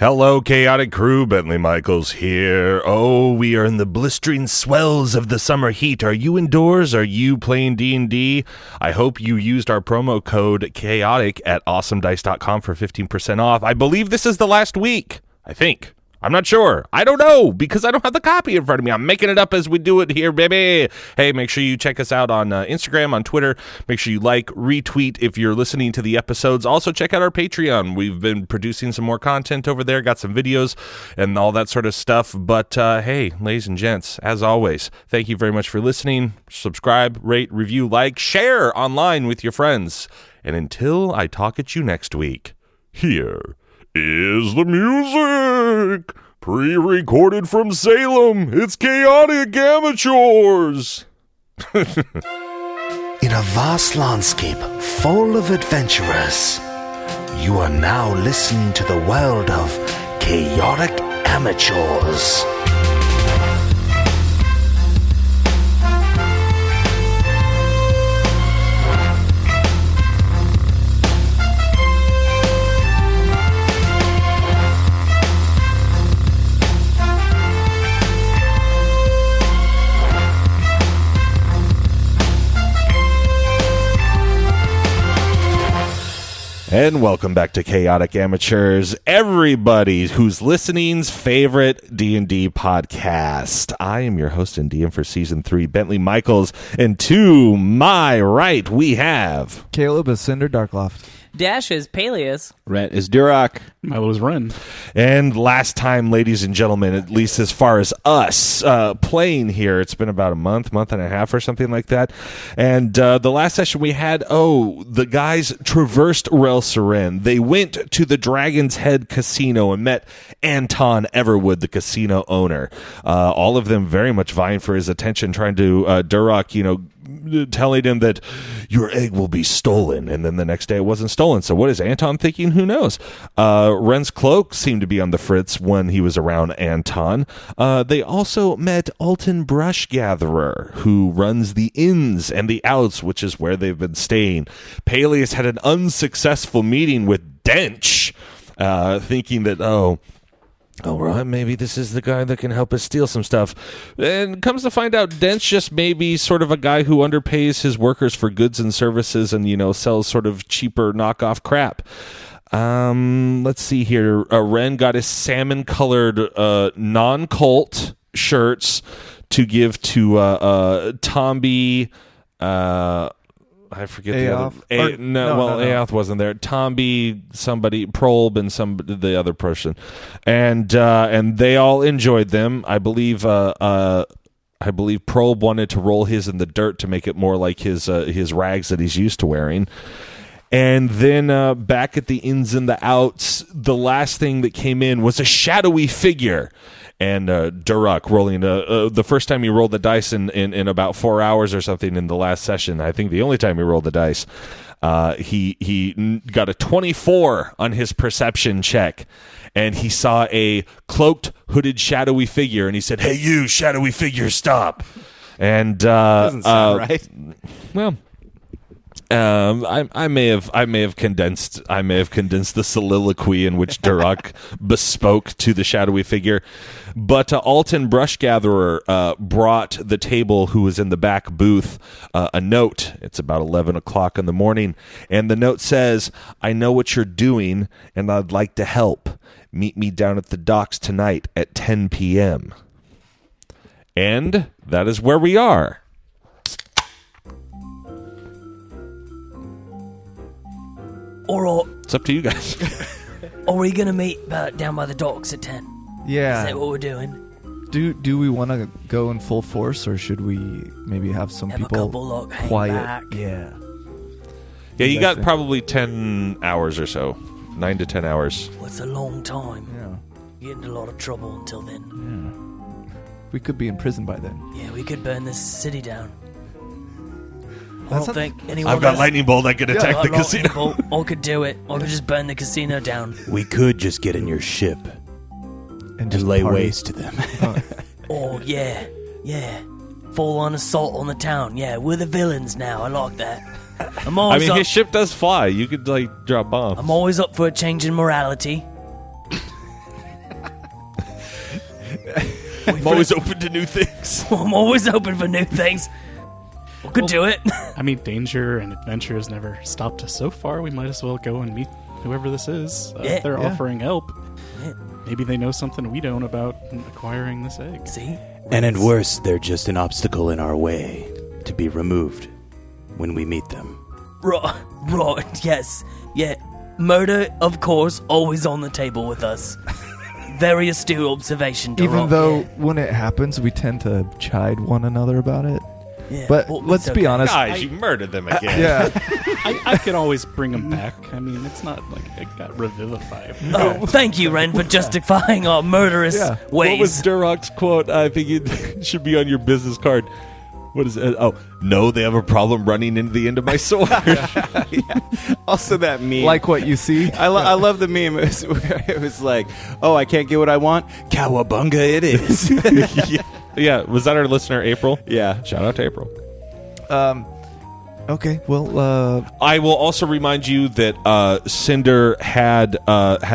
Hello, Chaotic Crew. Bentley Michaels here. Oh, we are in the blistering swells of the summer heat. Are you indoors? Are you playing D&D? I hope you used our promo code Chaotic at awesomedice.com for 15% off. I believe this is the last week. I think. I'm not sure. I don't know because I don't have the copy in front of me. I'm making it up as we do it here, baby. Hey, make sure you check us out on Instagram, on Twitter. Make sure you like, retweet if you're listening to the episodes. Also, check out our Patreon. We've been producing some more content over there, got some videos and all that sort of stuff. But hey, ladies and gents, as always, thank you very much for listening. Subscribe, rate, review, like, share online with your friends. And until I talk at you next week, here is the music, pre-recorded from Salem. It's Chaotic Amateurs. In a vast landscape full of adventurers, you are now listening to the world of Chaotic Amateurs. And welcome back to Chaotic Amateurs, everybody who's listening's favorite D&D podcast. I am your host and DM for Season 3, Bentley Michaels, and to my right we have... Caleb is Cinder Darkloft. Dash is Peleus. Rhett is Duroc. Milo is Ren. And last time, ladies and gentlemen, at least as far as us playing here, it's been about a month and a half or something like that. And the last session we had, the guys traversed Rel Seren. They went to the Dragon's Head Casino and met Anton Everwood, the casino owner. All of them very much vying for his attention, trying to, Duroc, telling him that your egg will be stolen, and then the next day it wasn't stolen. So what is Anton thinking? Who knows? Ren's cloak seemed to be on the fritz when he was around Anton. They also met Alton Brush Gatherer, who runs the ins and the outs, which is where they've been staying. Peleus had an unsuccessful meeting with Dench, thinking that, all right, maybe this is the guy that can help us steal some stuff. And comes to find out, Dent's just maybe sort of a guy who underpays his workers for goods and services and, sells sort of cheaper knockoff crap. Let's see here. Ren got his salmon-colored non-cult shirts to give to Tomby... I forget Aoth. the other. Aoth wasn't there. Tomby, somebody, Probe, and the other person, and they all enjoyed them. I believe Probe wanted to roll his in the dirt to make it more like his rags that he's used to wearing. And then back at the ins and the outs, the last thing that came in was a shadowy figure. And Duroc rolling the first time he rolled the dice in about 4 hours or something in the last session. I think the only time he rolled the dice, he got a 24 on his perception check, and he saw a cloaked, hooded, shadowy figure, and he said, "Hey, you shadowy figure, stop!" And Doesn't sound right. Well. I may have condensed the soliloquy in which Duroc bespoke to the shadowy figure, but Alton Brush Gatherer brought the table, who was in the back booth, a note. It's about 11 o'clock in the morning, and the note says, "I know what you're doing, and I'd like to help. Meet me down at the docks tonight at 10 p.m." And that is where we are. All right. It's up to you guys. Are we going to meet down by the docks at 10? Yeah. Is that what we're doing? Do we want to go in full force, or should we maybe have some Have people a couple, hang quiet? back. Yeah. Yeah, you got probably 10 hours or so. 9 to 10 hours. Well, it's a long time. Yeah. Get into a lot of trouble until then. Yeah. We could be in prison by then. Yeah, we could burn this city down. I That's don't not- think anyone I've got else- lightning bolt. I could attack the Lightning casino. bolt. I could do it. I could just burn the casino down. We could just get in your ship And just and lay party. waste to them. Oh, yeah. Yeah. Full on assault on the town. Yeah, we're the villains now. I like that. I'm I always mean, up. his ship does fly. You could, drop bombs. I'm always up for a change in morality. I'm always open to new things. I'm always open for new things. We could do it. I mean, danger and adventure has never stopped us so far. We might as well go and meet whoever this is. Yeah. They're Yeah. offering help. Yeah. Maybe they know something we don't about acquiring this egg. See? And at worst, they're just an obstacle in our way to be removed when we meet them. Right, yes. Yeah. Murder, of course, always on the table with us. Very astute observation, Durok. Even though when it happens, we tend to chide one another about it. Yeah. But Well, let's it's be okay. honest. Guys, you murdered them again. Yeah. I could always bring them back. I mean, it's not like it got revivified. Oh, thank you, Ren, for justifying our murderous Yeah. ways. What was Durok's quote? I think it should be on your business card. What is it? Oh, no, they have a problem running into the end of my sword. Also, that meme. Like what you see. I love the meme. It was like, oh, I can't get what I want. Cowabunga it is. Yeah, was that our listener, April? Yeah. Shout out to April. Okay, well, I will also remind you that Cinder had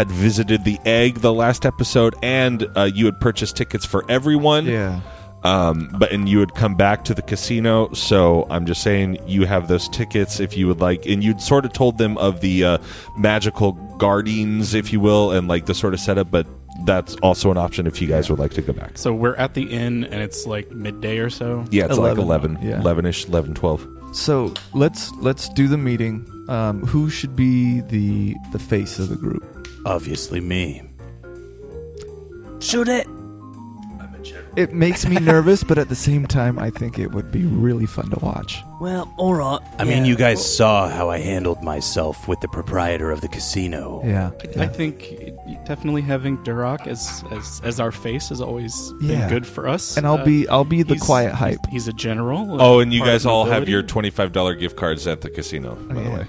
visited the egg the last episode, and you had purchased tickets for everyone. yeah. And you would come back to the casino. So I'm just saying you have those tickets if you would like, and you'd sort of told them of the magical guardians, if you will, and like the sort of setup. But that's also an option if you guys would like to go back. So we're at the inn, and it's like midday or so. Yeah, it's 11, like 11, yeah. 11-ish, 11, 12. So let's do the meeting. Who should be the face of the group? Obviously me. Should it? It makes me nervous, but at the same time, I think it would be really fun to watch. Well, alright. I mean, you guys saw how I handled myself with the proprietor of the casino. Yeah. I think definitely having Durok as our face has always Yeah. been good for us. And I'll be the he's- quiet hype. He's a general. Oh, and you part guys of all have nobility. your $25 gift cards at the casino, by the yeah. way.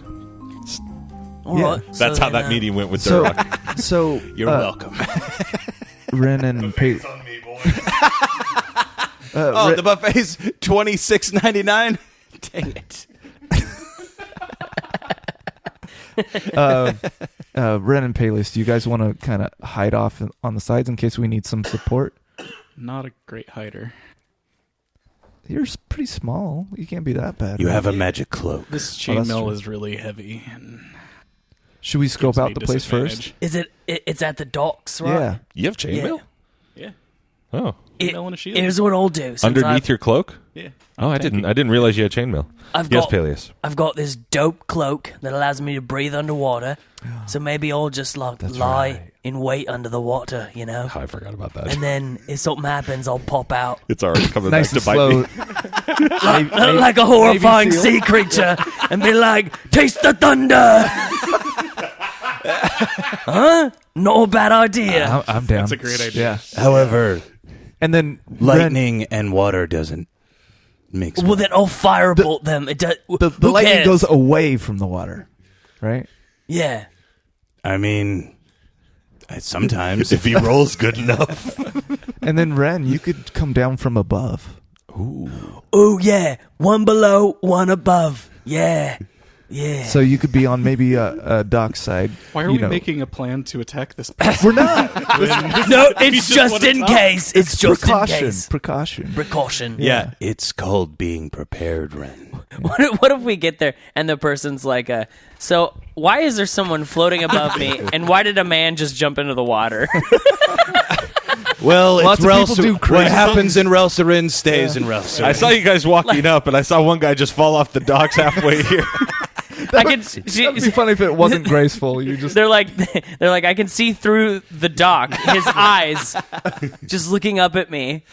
Alright. That's so how then, that meeting went with So, Durok. so You're welcome. Ren and Pate. Oh, the buffet's $26.99. Dang it. Ren and Payless, do you guys want to kind of hide off on the sides in case we need some support? Not a great hider. You're pretty small. You can't be that bad. You right? have a magic cloak. This that's chainmail true. is really heavy. And Should we scope gives me out the place first? disadvantage. It's at the docks, right? Yeah. You have chainmail? Yeah. Oh. It- Chainmail and a shield. here's what I'll do. Since Underneath your cloak? Yeah. Oh, I didn't realize you had chainmail. I've Yes, got Peleus. I've got this dope cloak that allows me to breathe underwater. So maybe I'll just lie right. in wait under the water, you know? Oh, I forgot about that. And then if something happens, I'll pop out It's already coming Nice back and to bite slow. me. like a horrifying seal. sea creature and be like, "Taste the thunder!" Huh? Not a bad idea. I'm down. That's a great idea. Yeah. However, And then lightning and water doesn't mix. Well, then I'll firebolt them. It does. the Who lightning cares? goes away from the water, right? Yeah. I mean, sometimes. If he rolls good enough. And then Ren, you could come down from above. Oh yeah. One below, one above. Yeah. Yeah. So you could be on maybe a dock side. Why are you we know. making a plan to attack this place? We're not. no, it's just just wanna in talk. case. It's just in Precaution. case. Precaution. Precaution. Yeah, it's called being prepared, Ren. What if we get there and the person's like, so why is there someone floating above me, and why did a man just jump into the water? Well, Lots it's of people do What crazy happens in Relsarin stays in Relsarin. I saw you guys walking up, and I saw one guy just fall off the docks halfully here. I can. It'd be funny if it wasn't graceful. You just They're like, I can see through the dock, his eyes, just looking up at me.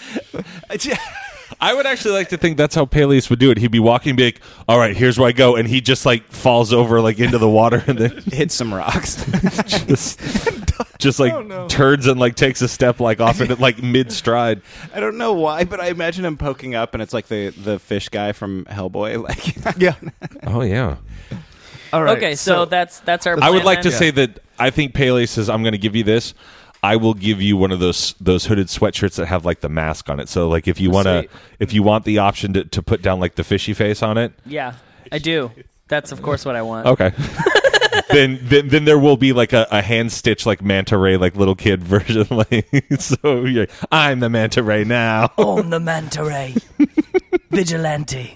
I would actually like to think that's how Peleus would do it. He'd be walking, be like, "All right, here's where I go," and he just like falls over like into the water, and then hit some rocks. just like turns and like takes a step like off into like mid stride. I don't know why, but I imagine him poking up, and it's like the fish guy from Hellboy. Like, yeah. Oh yeah. All right. Okay, so that's our. I would plan like to then? say that I think Peleus says, "I'm going to give you this. I will give you one of those hooded sweatshirts that have like the mask on it. So like if you want the option to put down like the fishy face on it." Yeah, I do. That's of course what I want. Okay. then there will be like a hand stitched like manta ray like little kid version. Like, so you're, I'm the manta ray now. On the manta ray. Vigilante.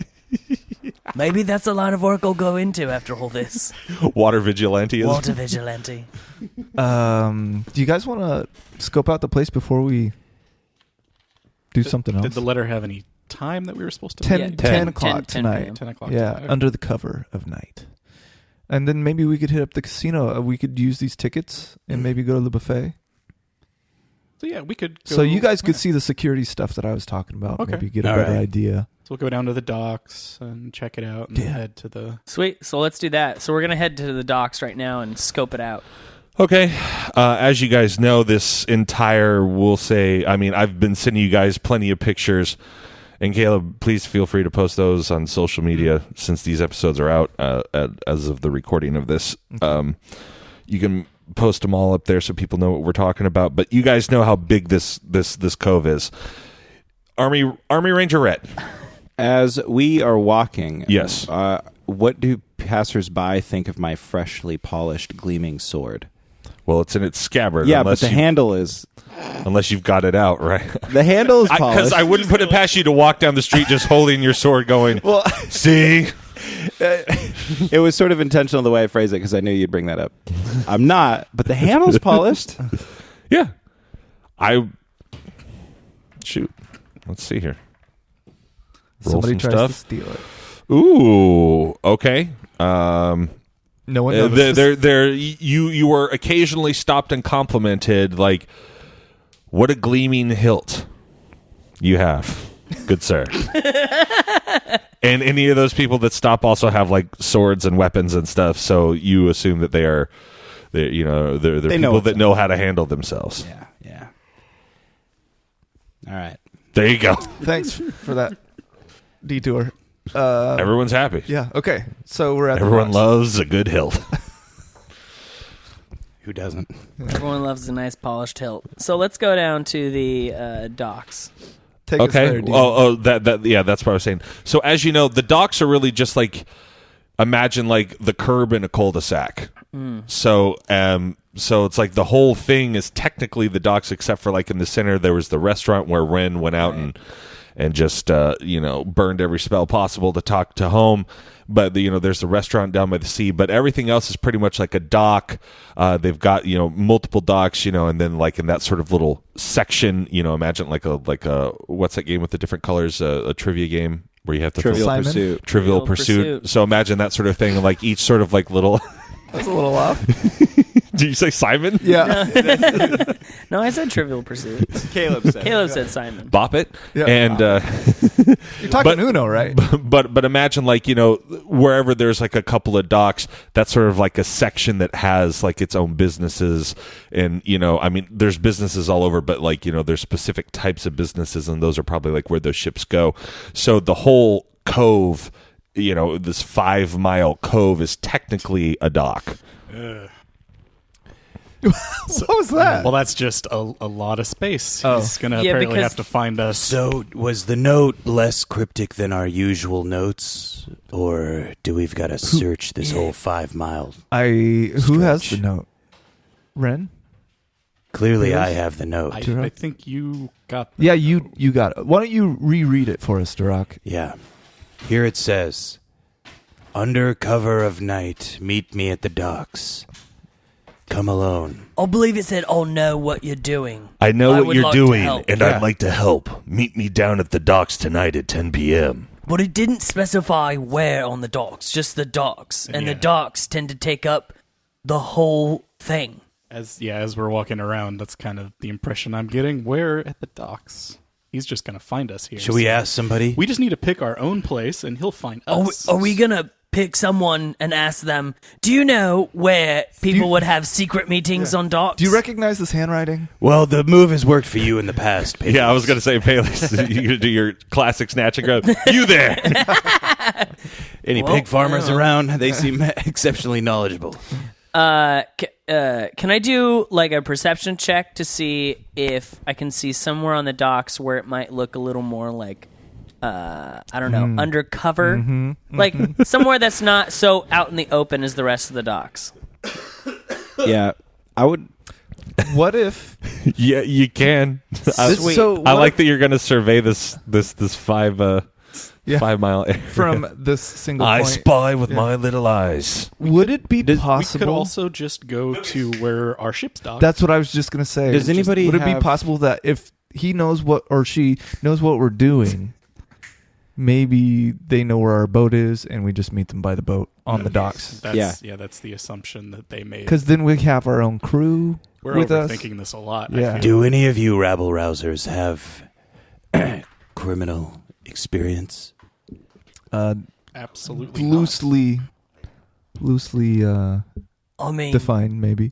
Maybe that's a line of work I'll go into after all this. Water vigilante. Water vigilante. Do you guys want to scope out the place before we do something else? Did the letter have any time that we were supposed to? 10 o'clock 10 tonight. p.m. 10 o'clock. Yeah, tonight. under the cover of night. And then maybe we could hit up the casino. We could use these tickets and maybe go to the buffet. So yeah, we could. Go, So you guys could see the security stuff that I was talking about. Okay. Maybe get a All better right. idea. So we'll go down to the docks and check it out, and then head to the. Sweet. So let's do that. So we're gonna head to the docks right now and scope it out. Okay. As you guys know, this entire, we'll say, I mean, I've been sending you guys plenty of pictures. And Caleb, please feel free to post those on social media since these episodes are out as of the recording of this. You can post them all up there so people know what we're talking about. But you guys know how big this cove is. Army Rangerette. As we are walking, Yes. What do passersby think of my freshly polished, gleaming sword? Well, it's in its scabbard. Yeah, but unless the handle is. unless you've got it out, right? The handle is polished. Because I wouldn't put it past you to walk down the street just holding your sword going, Well, see? it was sort of intentional the way I phrased it because I knew you'd bring that up. I'm not, but the handle's polished. Yeah. Shoot. Let's see here. Roll Somebody some tries stuff. to steal it. Ooh, okay. No one knows. You were occasionally stopped and complimented, like, what a gleaming hilt you have, good sir. And any of those people that stop also have like swords and weapons and stuff, so you assume that they're They know people what's that know how to handle themselves. Yeah. All right. There you go. Thanks for that detour. Everyone's happy. Yeah. Okay. So we're at Everyone the docks. loves a good hilt. Who doesn't? Everyone loves a nice polished hilt. So let's go down to the docks. Take us there, Okay. Dean. That's what I was saying. So as you know, the docks are really just like, imagine like the curb in a cul-de-sac. So it's like the whole thing is technically the docks, except for like in the center there was the restaurant where Ren went out and just burned every spell possible to talk to home. But there's the restaurant down by the sea, but everything else is pretty much like a dock. They've got multiple docks, and then like in that sort of little section, imagine like a what's that game with the different colors? A trivia game where you have to Trivial Simon? Pursuit. Trivial Pursuit. So imagine that sort of thing, like each sort of like little. That's a little off. Did you say Simon? Yeah. No, I said Trivial Pursuit. Caleb said. Caleb said Simon. Bop it. Yeah. And You're talking Uno, right? but imagine like wherever there's like a couple of docks, that's sort of like a section that has like its own businesses. And I mean there's businesses all over, but like there's specific types of businesses, and those are probably like where those ships go. So the whole cove, this 5-mile cove is technically a dock. What was that? Well, that's just a lot of space. Oh. He's gonna Yeah, apparently because- have to find us. So, was the note less cryptic than our usual notes, or do we've got to search this whole 5 miles? Who has the Stretch. note? Ren? Clearly, Yes. I have the note. I think you got. Yeah, you got it. Why don't you reread it for us, Durak? Yeah. Here it says, "Under cover of night, meet me at the docks. Come alone." I believe it said, "I'll know what you're doing." I know I what would you're like to doing, help. and Yeah. I'd like to help. Meet me down at the docks tonight at 10 p.m. But it didn't specify where on the docks, just the docks. And the Yeah. docks tend to take up the whole thing. As we're walking around, that's kind of the impression I'm getting. We're at the docks. He's just gonna find us here. Should we So ask somebody? We just need to pick our own place, and he'll find Are we, us. are we gonna pick someone and ask them, do you know where people would have secret meetings on docks? Do you recognize this handwriting? Well, the move has worked for you in the past, Paige. Yeah, I was going to say, Paley, you gonna do your classic snatch and go, you there. Any Well, pig farmers yeah. around? They seem exceptionally knowledgeable. Can I do like a perception check to see if I can see somewhere on the docks where it might look a little more like I don't know, undercover, Mm-hmm. like somewhere that's not so out in the open as the rest of the docks. Yeah, I would. What if Yeah, you can. I so like that you're going to survey this 5 mile area. from this single I point? spy with my little eyes. Would it be We could possible? also just go to where our ship's docked. That's what I was just gonna say. Does anybody Would it be have- possible that if he knows what or she knows what we're doing, maybe they know where our boat is, and we just meet them by the boat on the docks? That's the assumption that they made. Because then we have our own crew We're with us. overthinking this a lot. Yeah. I feel. Do any of you rabble rousers have criminal experience? Absolutely not. Loosely I mean, defined, maybe.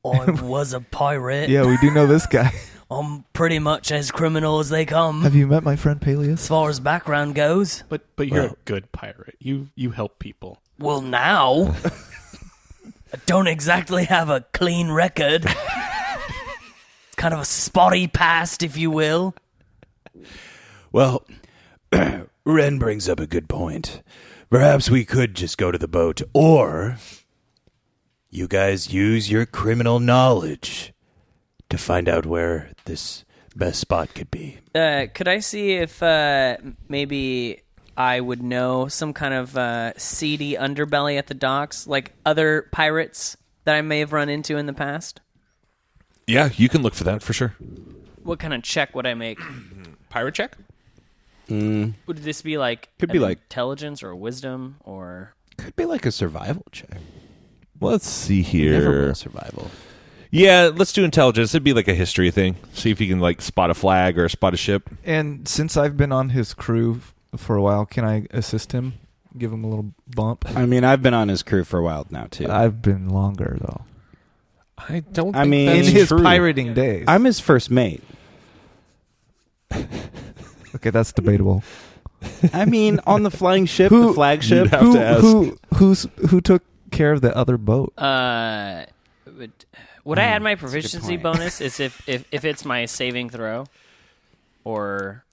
I was a pirate. Yeah, we do know this guy. I'm pretty much as criminal as they come, Have you met my friend as Peleus? far as background goes. But you're a good pirate. You help people. Well, now I don't exactly have a clean record. It's kind of a spotty past, if you will. Well, Ren brings up a good point. Perhaps we could just go to the boat, or you guys use your criminal knowledge to find out where this best spot could be. Could I see if maybe I would know some kind of seedy underbelly at the docks, like other pirates that I may have run into in the past? Yeah, you can look for that for sure. What kind of check would I make? Pirate check? Would this be like Could be like- intelligence or wisdom or? Could be like a survival check. Let's see Never here. roll survival. Yeah, let's do intelligence. It'd be like a history thing. See if you can like spot a flag or spot a ship. And since I've been on his crew for a while, can I assist him? Give him a little bump? I mean, I've been on his crew for a while now, too. I've been longer, though. I don't I think mean, In that's his true. pirating days. I'm his first mate. Okay, that's debatable. I mean, on the flying ship, Who- the flagship. You'd have to ask. Who took care of the other boat? Would I add my proficiency point. bonus? Is if it's my saving throw, or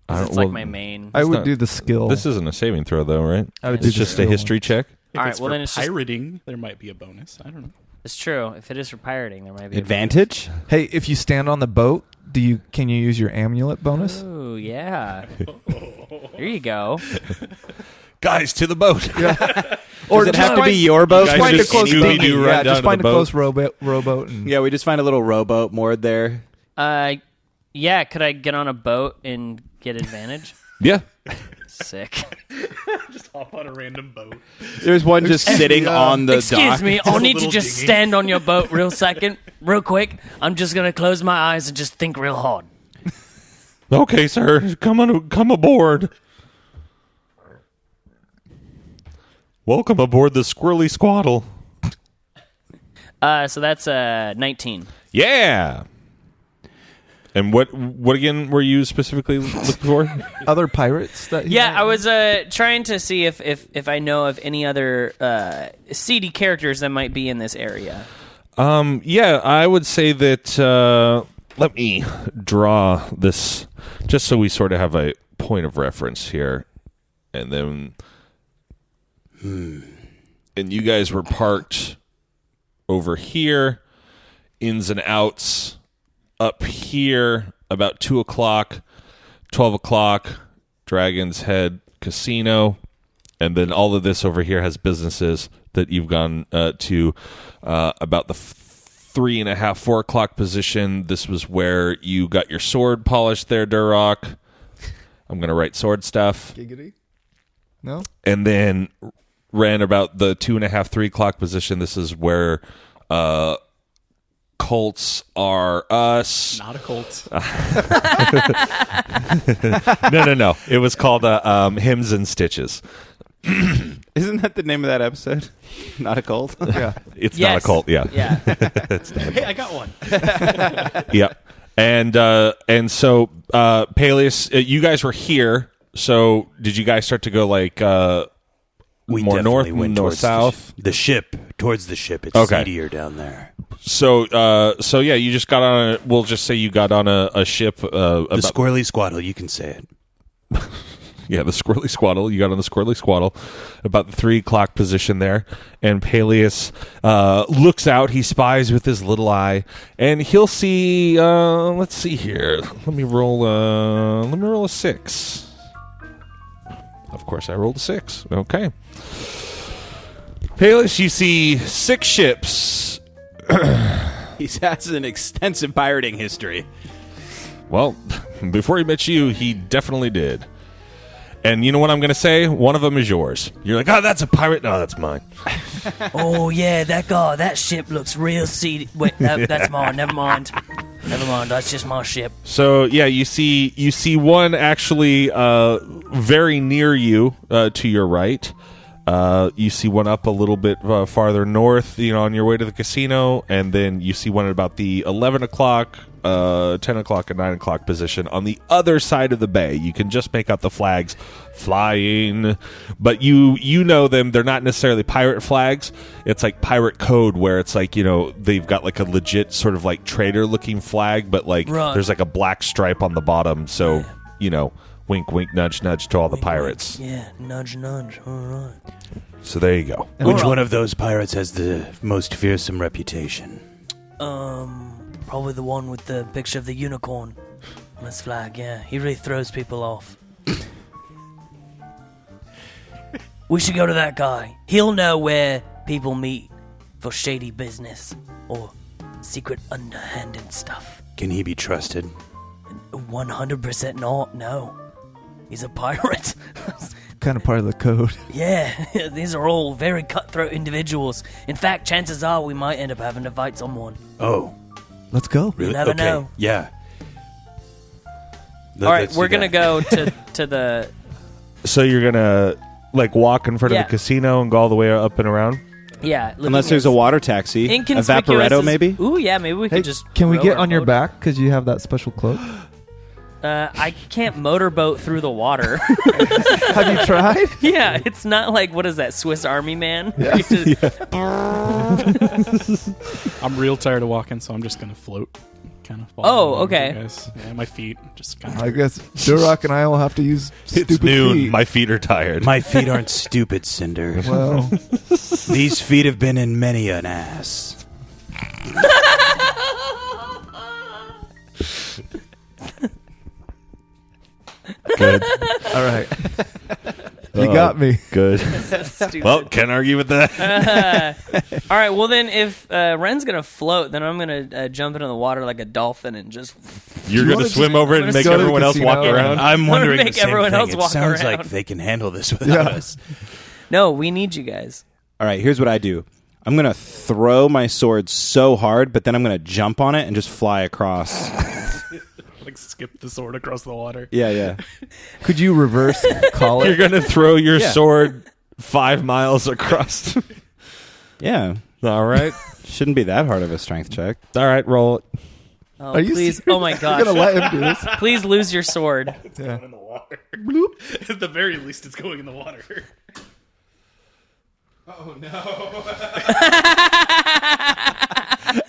I is don't- it's like well, my main? I would not- do the skill. This isn't a saving throw though, right? I would do It's the just a skill. history check. If All right, it's well, for then it's just- pirating, there might be a bonus. I don't know. It's true. If it is for pirating, there might be Advantage? Hey, if you stand on the boat, can you use your amulet bonus? Oh yeah. There you go. Guys, to the boat. Or Does it just have to find- be your boat? Guys, Find a just close Scooby-Doo dinghy. run Yeah, down just to find a the close rowboat. And Yeah, we just find a little rowboat moored there. Yeah. Could I get on a boat and get advantage? Yeah. Sick. Just hop on a random boat. There's one just sitting on the Excuse dock. me. I'll need to little just dinghy. stand on your boat real quick. I'm just gonna close my eyes and just think real hard. Okay, sir. Come aboard. Welcome aboard the Squirrely Squaddle. So that's 19. Yeah. And what again were you specifically looking for? other pirates that he Yeah, might- I was trying to see if I know of any other seedy characters that might be in this area. Yeah, I would say that let me draw this just so we sort of have a point of reference here. And then and you guys were parked over here, ins and outs up here about 2 o'clock, 12 o'clock, Dragon's Head Casino, and then all of this over here has businesses that you've gone to about the 3.5, 4 o'clock position. This was where you got your sword polished there, Durrock. I'm going to write sword stuff. Giggity? No? And then ran about the 2.5, 3 o'clock position. This is where cults are us. Not a cult. No. It was called Hymns and Stitches. Isn't that the name of that episode? Not a cult? Yeah. It's Yes. not a cult, yeah. Yeah. Hey, I got one. Yeah. And so Peleus, you guys were here. So did you guys start to go like We more north, definitely went north, towards south? The ship. Towards the ship. It's Okay. seedier down there. So yeah, you just got on we'll just say you got on a ship The about Squirrely Squaddle, you can say it. Yeah, the Squirrely Squaddle. You got on the Squirrely Squaddle about the 3 o'clock position there. And Peleus looks out. He spies with his little eye. And he'll see, let's see here. Let me roll a 6. Of course, I rolled a 6. Okay. Peleus, you see 6 ships. He has an extensive pirating history. Well, before he met you, he definitely did. And you know what I'm going to say? One of them is yours. You're like, oh, that's a pirate. No, that's mine. Oh, yeah, that ship looks real seedy. Wait, that's mine. Never mind. That's just my ship. So, yeah, you see one actually very near you to your right. You see one up a little bit farther north, on your way to the casino. And then you see one at about the 11 o'clock, 10 o'clock, and 9 o'clock position on the other side of the bay. You can just make out the flags flying. But you know them. They're not necessarily pirate flags. It's like pirate code where it's like, they've got like a legit sort of like trader-looking flag. But like there's like a black stripe on the bottom. So, wink, wink, nudge, nudge to all the pirates. Yeah, nudge, nudge. All right. So there you go. Which one of those pirates has the most fearsome reputation? Probably the one with the picture of the unicorn on his flag. Yeah, he really throws people off. We should go to that guy. He'll know where people meet for shady business or secret underhanded stuff. Can he be trusted? 100% not. No. He's a pirate. Kind of part of the code. Yeah, these are all very cutthroat individuals. In fact, chances are we might end up having to fight someone. Oh. Let's go. Really? You never know. Yeah. All right, we're going to go to the... So you're going to, walk in front of the casino and go all the way up and around? Yeah. Unless there's a water taxi. A Vaporetto, maybe? Ooh, yeah, maybe we could just... Can we get on your back because you have that special cloak? I can't motorboat through the water. Have you tried? Yeah, it's not like, what is that, Swiss Army Man? Yeah. I'm real tired of walking, so I'm just going to float. Kind of. Oh, okay. Guys. Yeah, my feet just kind of... I guess Durock and I will have to use stupid It's noon. feet. My feet are tired. My feet aren't stupid, Cinder. Well, These feet have been in many an ass. Good. all right. You got me. Good. Stupid. Well, can't argue with that. All right, well then, if Ren's going to float, then I'm going to jump into the water like a dolphin and just... You're going to swim over it and make go to the everyone else walk casino. around? I'm wondering make the same everyone thing. else It walk sounds around. like they can handle this without us. No, we need you guys. All right, here's what I do. I'm going to throw my sword so hard, but then I'm going to jump on it and just fly across. skip the sword across the water. Yeah. Could you reverse call it? You're going to throw your sword 5 miles across. Yeah. All right. Shouldn't be that hard of a strength check. All right, roll it. Oh, Are you please. serious? Oh, my You're gosh. going to let him do this? Please lose your sword. Yeah. In the water. Bloop. At the very least, it's going in the water. Oh, no.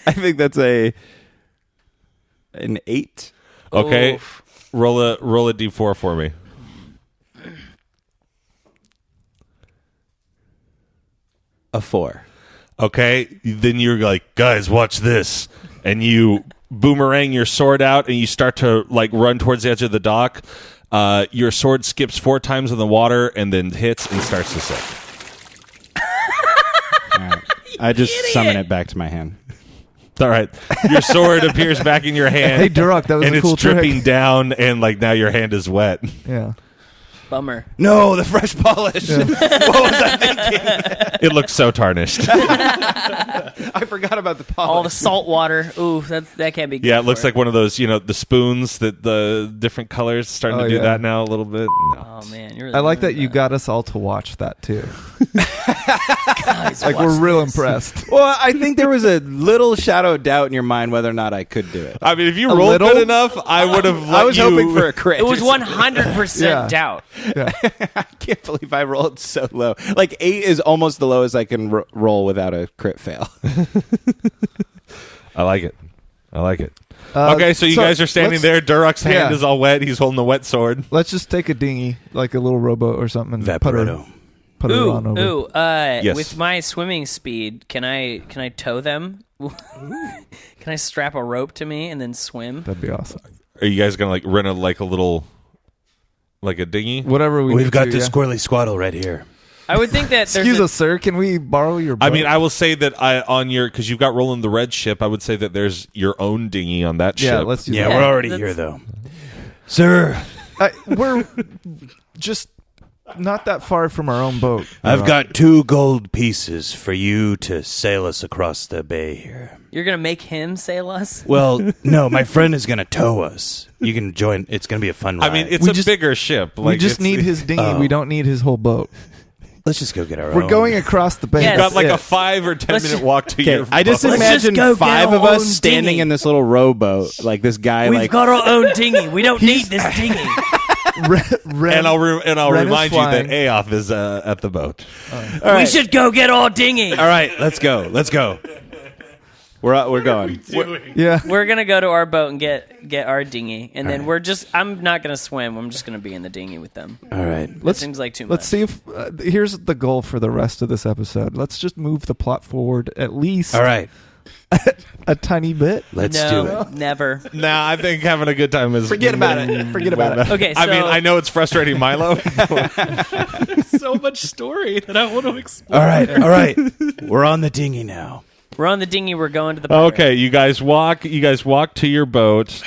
I think that's an 8. Okay. Oof. Roll a d4 for me. A 4. Okay. Then you're like, guys, watch this. And you boomerang your sword out and you start to run towards the edge of the dock. Your sword skips 4 times in the water and then hits and starts to sink. Right. I just summon it back to my hand. All right. Your sword appears back in your hand. Hey, Durock, that was and a cool it's dripping trick. down and now your hand is wet. Yeah. Bummer. No, the fresh polish. Yeah. What was I thinking? It looks so tarnished. I forgot about the polish. All the salt water. Ooh, that can't be good. Yeah, it looks for like one of those, the spoons that the different colors starting to do that now a little bit. No. Oh, man. You're really I like that doing you got us all to watch that, too. Guys, We're watch real this. impressed. Well, I think there was a little shadow of doubt in your mind whether or not I could do it. I mean, if you A rolled little? good enough, I would have I was hoping for a crit. It was 100% Yeah. doubt. Yeah. I can't believe I rolled so low. 8 is almost the lowest I can roll without a crit fail. I like it. Okay, so you guys are standing there. Durok's hand is all wet. He's holding the wet sword. Let's just take a dinghy, like a little rowboat or something. Vaporetto. Put her on over. Yes. With my swimming speed, can I tow them? Can I strap a rope to me and then swim? That'd be awesome. Are you guys gonna rent a dinghy? Whatever We've got the Squirrely Squaddle right here. I would think that there's Excuse us, sir. Can we borrow your boat? I mean, I will say that because you've got Roland the Red ship, I would say that there's your own dinghy on that ship. Yeah, let's do that. We're already here, though. Sir, we're just not that far from our own boat. I've got 2 gold pieces for you to sail us across the bay here. You're gonna make him sail us? Well, no, my friend is going to tow us. You can join. It's going to be a fun ride. I mean, it's bigger ship. We just need his dinghy. We don't need his whole boat. Let's just go get our own. We're going across the bay. Yes. You've got a 5 or 10 minute walk to your I just boat. imagine just go 5 get of our us own standing dinghy. in this little rowboat, like this guy. We've got our own dinghy. We don't need this dinghy. And I'll Ren is remind you that flying. Aoth is at the boat. We should go get our dinghy. All right, let's go. Let's go. We're going. Yeah. We're gonna go to our boat and get our dinghy, and then I'm not gonna swim. I'm just gonna be in the dinghy with them. All right. That seems like too much. Let's see if here's the goal for the rest of this episode. Let's just move the plot forward at least All right. a tiny bit. Let's do it. Never. Nah, I think having a good time is... Forget about it. Forget about it. Okay, so I mean, I know it's frustrating Milo. So much story that I want to explore. All right. We're on the dinghy now. we're on the dinghy. We're going to the pirate. Okay, you guys walk to your boat.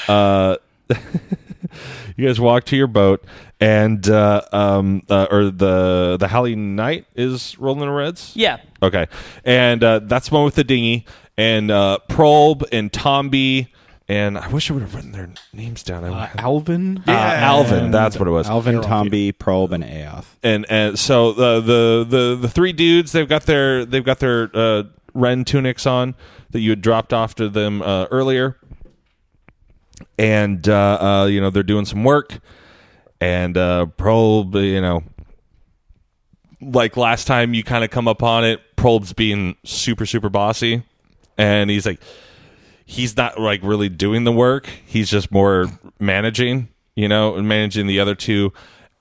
You guys walk to your boat, and or the Halley Knight is rolling the Reds. Yeah. Okay, and that's the one with the dinghy, and Probe and Tomby, and I wish I would have written their names down. Alvin? Alvin, that's what it was. Alvin, Tomby, Probe, and Aoth. And so the 3 dudes, they've got their Ren tunics on that you had dropped off to them earlier. And they're doing some work, and Probe, like last time you kind of come up on it, Probe's being super, super bossy, and he's not like really doing the work. He's just more managing, managing the other 2.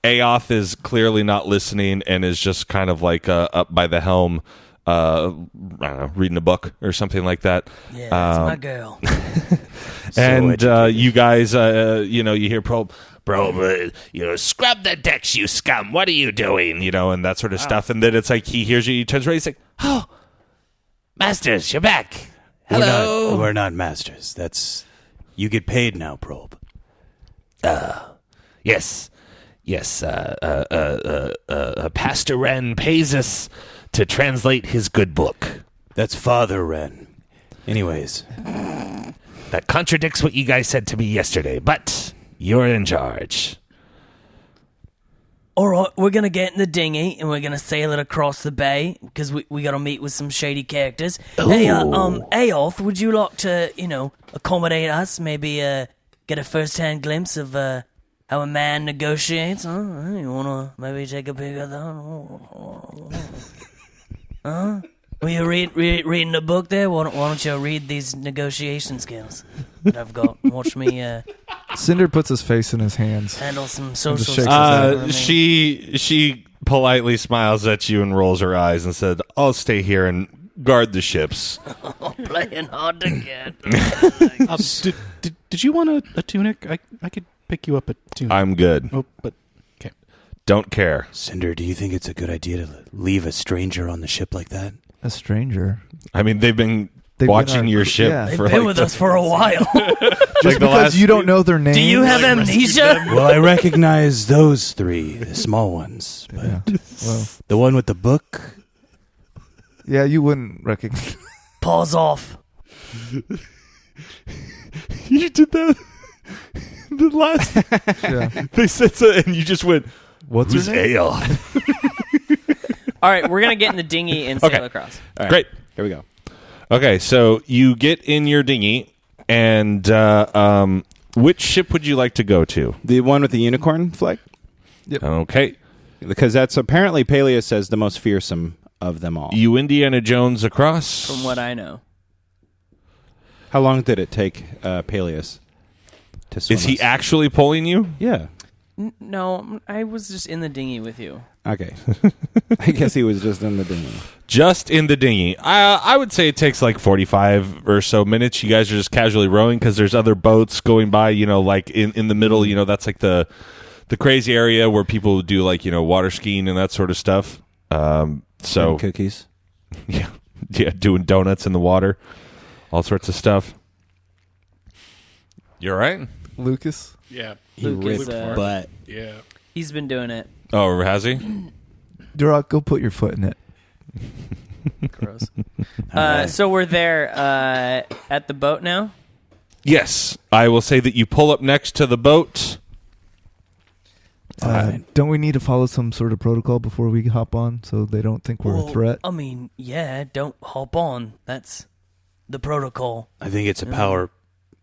Aoth is clearly not listening and is just kind of like up by the helm, I don't know, reading a book or something like that. Yeah, that's my girl. And you guys, you hear Probe, scrub the decks, you scum. What are you doing? And that sort of stuff. And then it's like he hears you, he turns around, he's like, oh, Masters, you're back. Hello. We're not masters. You get paid now, Probe. Yes. Pastor Ren pays us to translate his good book. That's Father Ren. Anyways. That contradicts what you guys said to me yesterday, but you're in charge. All right, we're going to get in the dinghy and we're going to sail it across the bay because we got to meet with some shady characters. Ooh. Hey, Aoth, would you like to, accommodate us? Maybe get a first-hand glimpse of how a man negotiates? Huh? You want to maybe take a peek at that? Huh? Were you reading a book there? Why don't you read these negotiation skills that I've got? Watch me Cinder puts his face in his hands. handle some social shakes stuff. his She politely smiles at you and rolls her eyes and said, I'll stay here and guard the ships. Playing hard to get. Did you want a tunic? I could pick you up a tunic. I'm good. Oh, but okay. Don't care. Cinder, do you think it's a good idea to leave a stranger on the ship like that? A stranger. I mean, they've been They've watching been your ship yeah. for They've been with us for a while. Just because you don't know their names. Do you have amnesia? Well, I recognize those 3, the small ones. But Yeah. Well, the one with the book? yeah, you wouldn't recognize. Pause off. You did that the last. Yeah. They said so, and you just went, What's who's her name? Aoth? All right, we're going to get in the dinghy and sail Okay. across. All right, Great. Here we go. Okay, so you get in your dinghy, and which ship would you like to go to? The one with the unicorn flag? Okay. Because that's apparently Peleus says the most fearsome of them all. You Indiana Jones across. From what I know. How long did it take Peleus to swim Is he us? actually pulling you? Yeah. No, I was just in the dinghy with you. Okay. I guess he was just in the dinghy. Just in the dinghy. I would say it takes like 45 or so minutes. You guys are just casually rowing because there's other boats going by, like in the middle, that's like the crazy area where people do like, water skiing and that sort of stuff. And cookies. Yeah, doing donuts in the water, all sorts of stuff. You all right? Lucas? Yeah. Luke is, butt. Yeah. he's been doing it. Oh, has he? Duroc, go put your foot in it. Gross. So we're there at the boat now? Yes. I will say that you pull up next to the boat. Don't we need to follow some sort of protocol before we hop on so they don't think we're a threat? I mean, yeah, don't hop on. That's the protocol. I think it's a power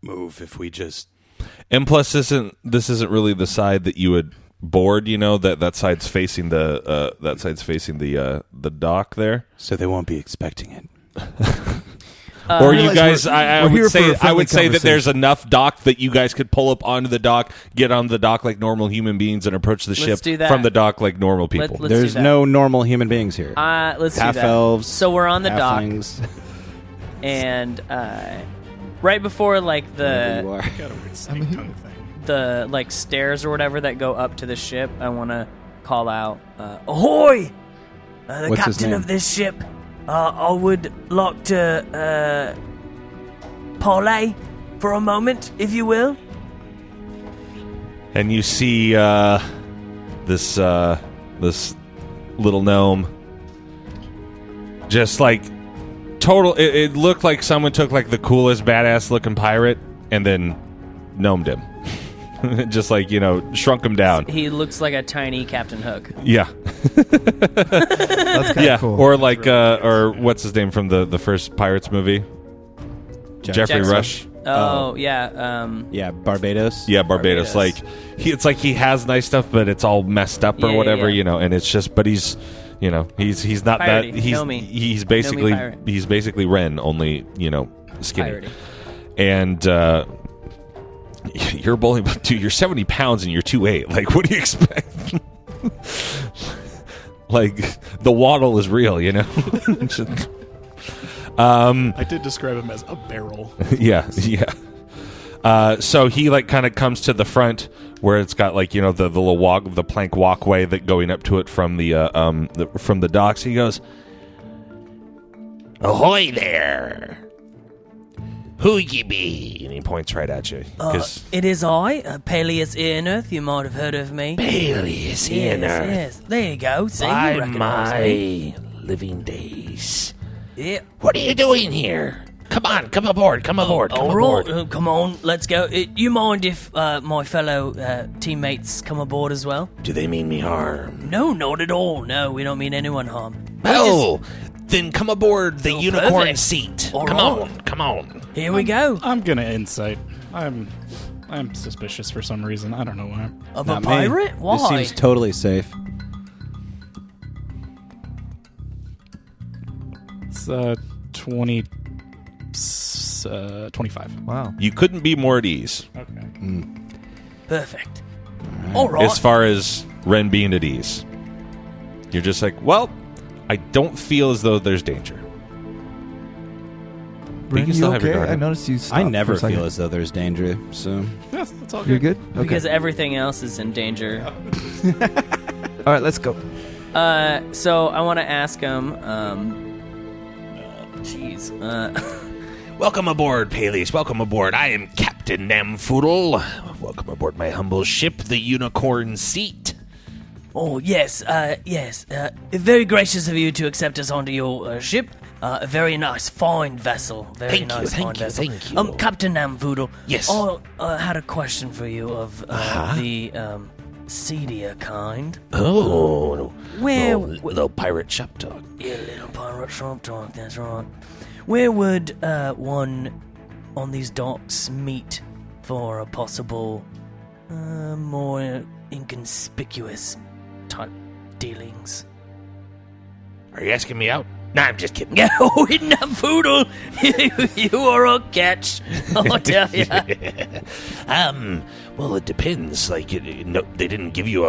move if we just... And plus, this isn't really the side that you would board. That side's facing the dock there. So they won't be expecting it. Or you guys, I we're here would for a say friendly that there's conversation. enough dock that you guys could pull up onto the dock, get on the dock like normal human beings, and approach the ship do that. from the dock like normal people. Let's There's do that. no normal human beings here. Let's do Half that. elves. So we're on the dock, halflings, and right before like whatever you the are. Got a weird snake tongue thing. like stairs or whatever that go up to the ship, I want to call out, "Ahoy! The What's his captain name? of this ship. I would like to parlay for a moment, if you will." And you see this little gnome, just like total. It looked like someone took like the coolest badass looking pirate and then gnomed him, just like shrunk him down. He looks like a tiny Captain Hook. Yeah, That's kind of yeah. cool. Or like or what's his name from the first Pirates movie? Jeffrey Jackson. Rush. Oh yeah. Yeah, Barbados. Yeah, Barbados. Barbados. Like it's like he has nice stuff, but it's all messed up or Yeah, whatever, yeah. And it's just, but he's, he's not Piratey. that. He's Know-me. he's basically pirate. he's basically Ren, only skinny. Piratey. And you're bowling, but dude, you're 70 pounds and you're 2'8". Like, what do you expect? Like the waddle is real, Just- I did describe him as a barrel. yeah. So he like kind of comes to the front where it's got like the little the plank walkway that going up to it from from the docks. He goes, "Ahoy there! Who ye be?" And he points right at you. 'Cause It is I, Peleus Earnearth. You might have heard of me. Peleus Yes. There you go. See, you By recognise me. my living days. Yeah. What are you doing here? Come on, come aboard, come aboard, come All aboard. right, come on, let's go. You mind if my fellow teammates come aboard as well? Do they mean me harm? No, not at all. No, we don't mean anyone harm. Oh, then come aboard the Oh, unicorn perfect. seat. All Come right. on, come on. Here we go. I'm gonna insight. I'm suspicious for some reason. I don't know why. Of Not a me. pirate? Why? This seems totally safe. It's 25. Wow. you couldn't be more at ease Okay. Perfect. All right. as far as Ren being at ease. You're just like, well, I don't feel as though there's danger. But Ren, you still you have your okay? guard I up. noticed you stopped I never for a second. feel as though there's danger, so... Yes, that's all You're good. good? Okay. Because everything else is in danger. All right, let's go. So I want to ask him. Jeez. Welcome aboard, Peleus. Welcome aboard. I am Captain Namfoodle. Welcome aboard my humble ship, the Unicorn Seat. Oh, yes, yes. Very gracious of you to accept us onto your ship. A very nice, fine vessel. Very Thank you, nice, thank fine you, vessel. thank you. Captain Namfoodle. Yes. I had a question for you of the seedier kind. Oh, Where? little pirate shop talk. Yeah, little pirate shop talk, that's right. Where would one on these docks meet for a possible, more inconspicuous type dealings? Are you asking me out? Nah, I'm just kidding. Yeah, Namfoodle, you are a catch. I'll tell you. Well, it depends. Like, no, they didn't give you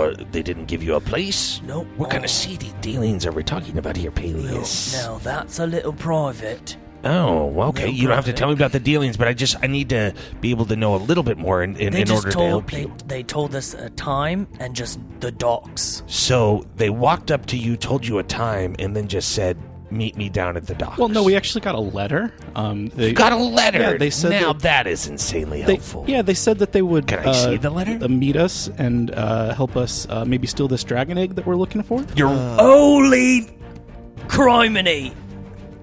a place. No. What kind of seedy dealings are we talking about here, Peleus? Now that's a little private. Oh, okay. No You don't have to private. tell me about the dealings, but I need to be able to know a little bit more in order to help you. They told us a time and just the docks. So they walked up to you, told you a time, and then just said, "Meet me down at the docks." Well, no, we actually got a letter. You got a letter. Yeah, they said now that- that is insanely They, helpful. yeah, they said that they would. Can I see the letter? Meet us and help us maybe steal this dragon egg that we're looking for. Holy criminy!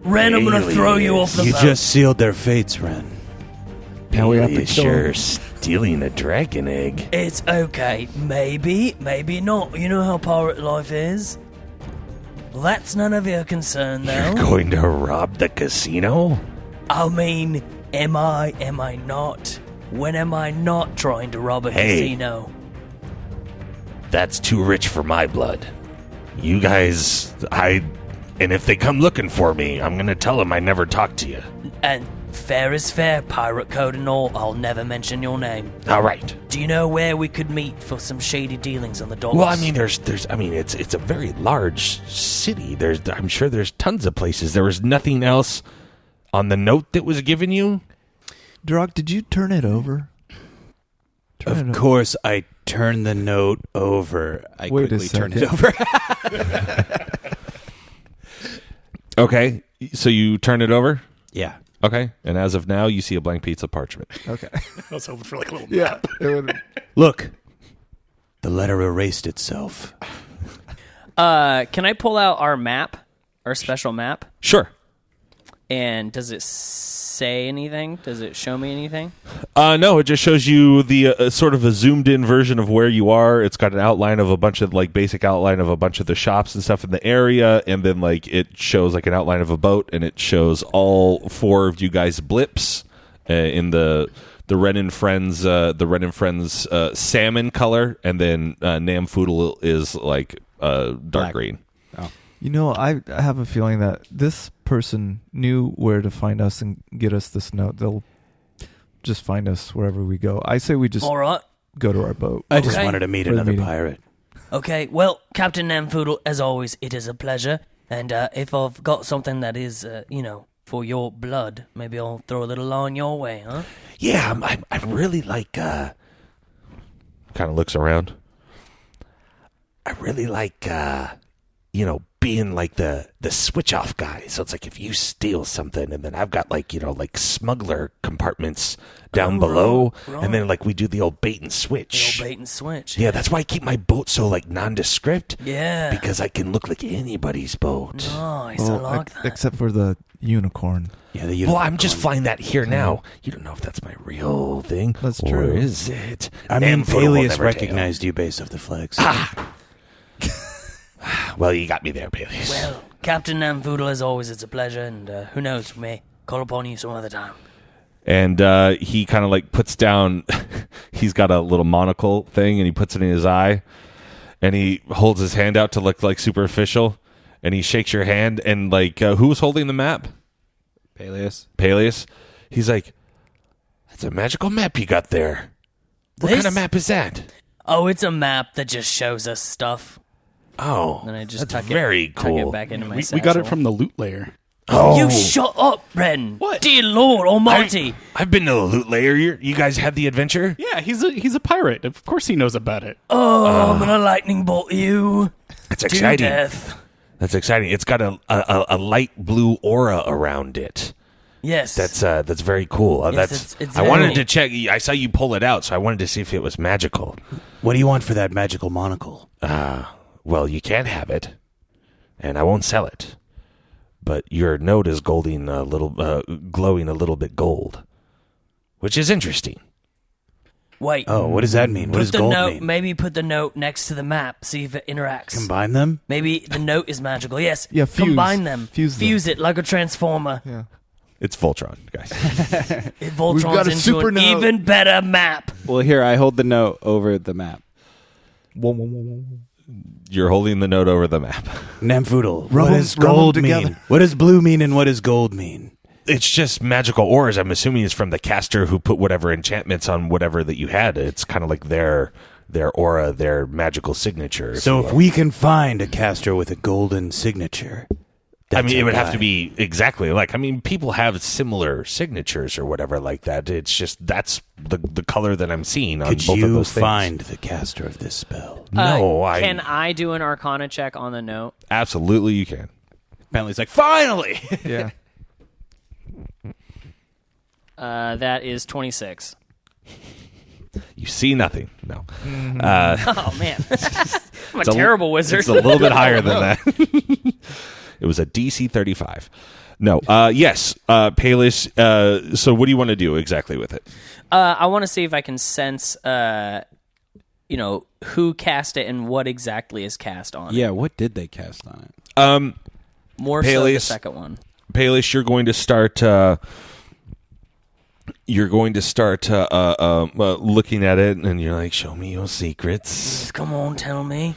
Ren, I'm gonna throw you off the You boat. just sealed their fates, Ren. Now we have to Peleus kill sure him. stealing a dragon egg. It's okay. Maybe not. You know how pirate life is? Well, that's none of your concern, You're though. going to rob the casino? I mean, am I not? When am I not trying to rob a Hey. casino? That's too rich for my blood. You guys, and if they come looking for me, I'm going to tell them I never talked to you. And fair is fair, pirate code and all, I'll never mention your name. All right. Do you know where we could meet for some shady dealings on the docks? Well, I mean, it's a very large city. I'm sure there's tons of places. There was nothing else on the note that was given you? Drock, did you turn it over? Of course, I turned the note over. I Wait a quickly turned it second. over. Okay, so you turn it over? Yeah. Okay, and as of now, you see a blank piece of parchment. Okay. I was hoping for like a little. Yeah. It would, Look, the letter erased itself. Can I pull out our map, our special map? Sure. And does it say anything? Does it show me anything? No, it just shows you the sort of a zoomed-in version of where you are. It's got an outline of a bunch of, like, basic outline of a bunch of the shops and stuff in the area, and then, like, it shows, like, an outline of a boat, and it shows all four of you guys' blips in the Ren and Friends, salmon color, and then Namfoodle is, like, dark Black. green. you know, I have a feeling that this person knew where to find us and get us this note. They'll just find us wherever we go. I say we just All right. go to our boat. I just Okay. wanted to meet For the another meeting. pirate. Okay, well, Captain Namfoodle, as always, it is a pleasure. And if I've got something that is, for your blood, maybe I'll throw a little line your way, huh? Yeah, I really like, Kind of looks around. I really like, being like the switch off guy. So it's like if you steal something and then I've got like smuggler compartments down below, right. and then like we do the old bait and switch. The old bait and switch. Yeah, that's why I keep my boat so like nondescript. Yeah. Because I can look like anybody's boat. Nice, I like that. Except for the unicorn. Yeah, the Well, I'm just flying that here now. You don't know if that's my real thing. That's or true. is it? I mean, Namfoodle will Peleus never recognized you based off the flags. Well, you got me there, Peleus. Well, Captain Namfoodle, as always, it's a pleasure, and who knows, we may call upon you some other time. And he kind of like puts down, he's got a little monocle thing and he puts it in his eye and he holds his hand out to look like super official and he shakes your hand and like, who was holding the map? Peleus. Peleus. He's like, That's a magical map you got there. What kind of map is that? Oh, it's a map that just shows us stuff. Oh, Then I just that's tuck very it, cool. tuck it back into my We got it satchel. from the loot layer. Oh, You shut up, Ren. What? Dear Lord Almighty. I've been to the loot layer. You guys had the adventure? Yeah, he's a pirate. Of course he knows about it. I'm gonna lightning bolt you That's to exciting. death. That's exciting. It's got a light blue aura around it. Yes. That's very cool. Yes, That's it's I wanted very- to check. I saw you pull it out, so I wanted to see if it was magical. What do you want for that magical monocle? Well, you can't have it, and I won't sell it. But your note is glowing a little bit gold, which is interesting. Wait. Oh, what does that mean? What Put does the gold note. mean? Maybe put the note next to the map. See if it interacts. Combine them? Maybe the note is magical. Yes. Yeah, fuse. Combine them. Fuse them. Fuse it like a transformer. Yeah. it's Voltron, guys. It Voltron's got a into super an note. even better map. Well, here I hold the note over the map. Whoa, whoa, whoa, whoa. You're holding the note over the map. Namfoodle, Rub what 'em- does rub 'em gold together. mean? What does blue mean and what does gold mean? It's just magical auras. I'm assuming it's from the caster who put whatever enchantments on whatever that you had. It's kind of like their aura, their magical signature. So if we can find a caster with a golden signature, I mean, that's it a would have guy. to be exactly like. I mean, people have similar signatures or whatever like that. It's just that's the color that I'm seeing on Could both of you those things. find the caster of this spell? No, Can I do an Arcana check on the note? Absolutely, you can. Bentley's like, finally! Yeah. That is 26. You see nothing. No. Oh man, I'm a terrible wizard. It's a little bit higher than that. It was a DC 35. No. Yes. Palis. So what do you want to do exactly with it? I want to see if I can sense, who cast it and what exactly is cast on it. Yeah, what did they cast on it? More so the Peleus. second one. Palis, you're going to start. Looking at it, and you're like, "Show me your secrets." Come on, tell me.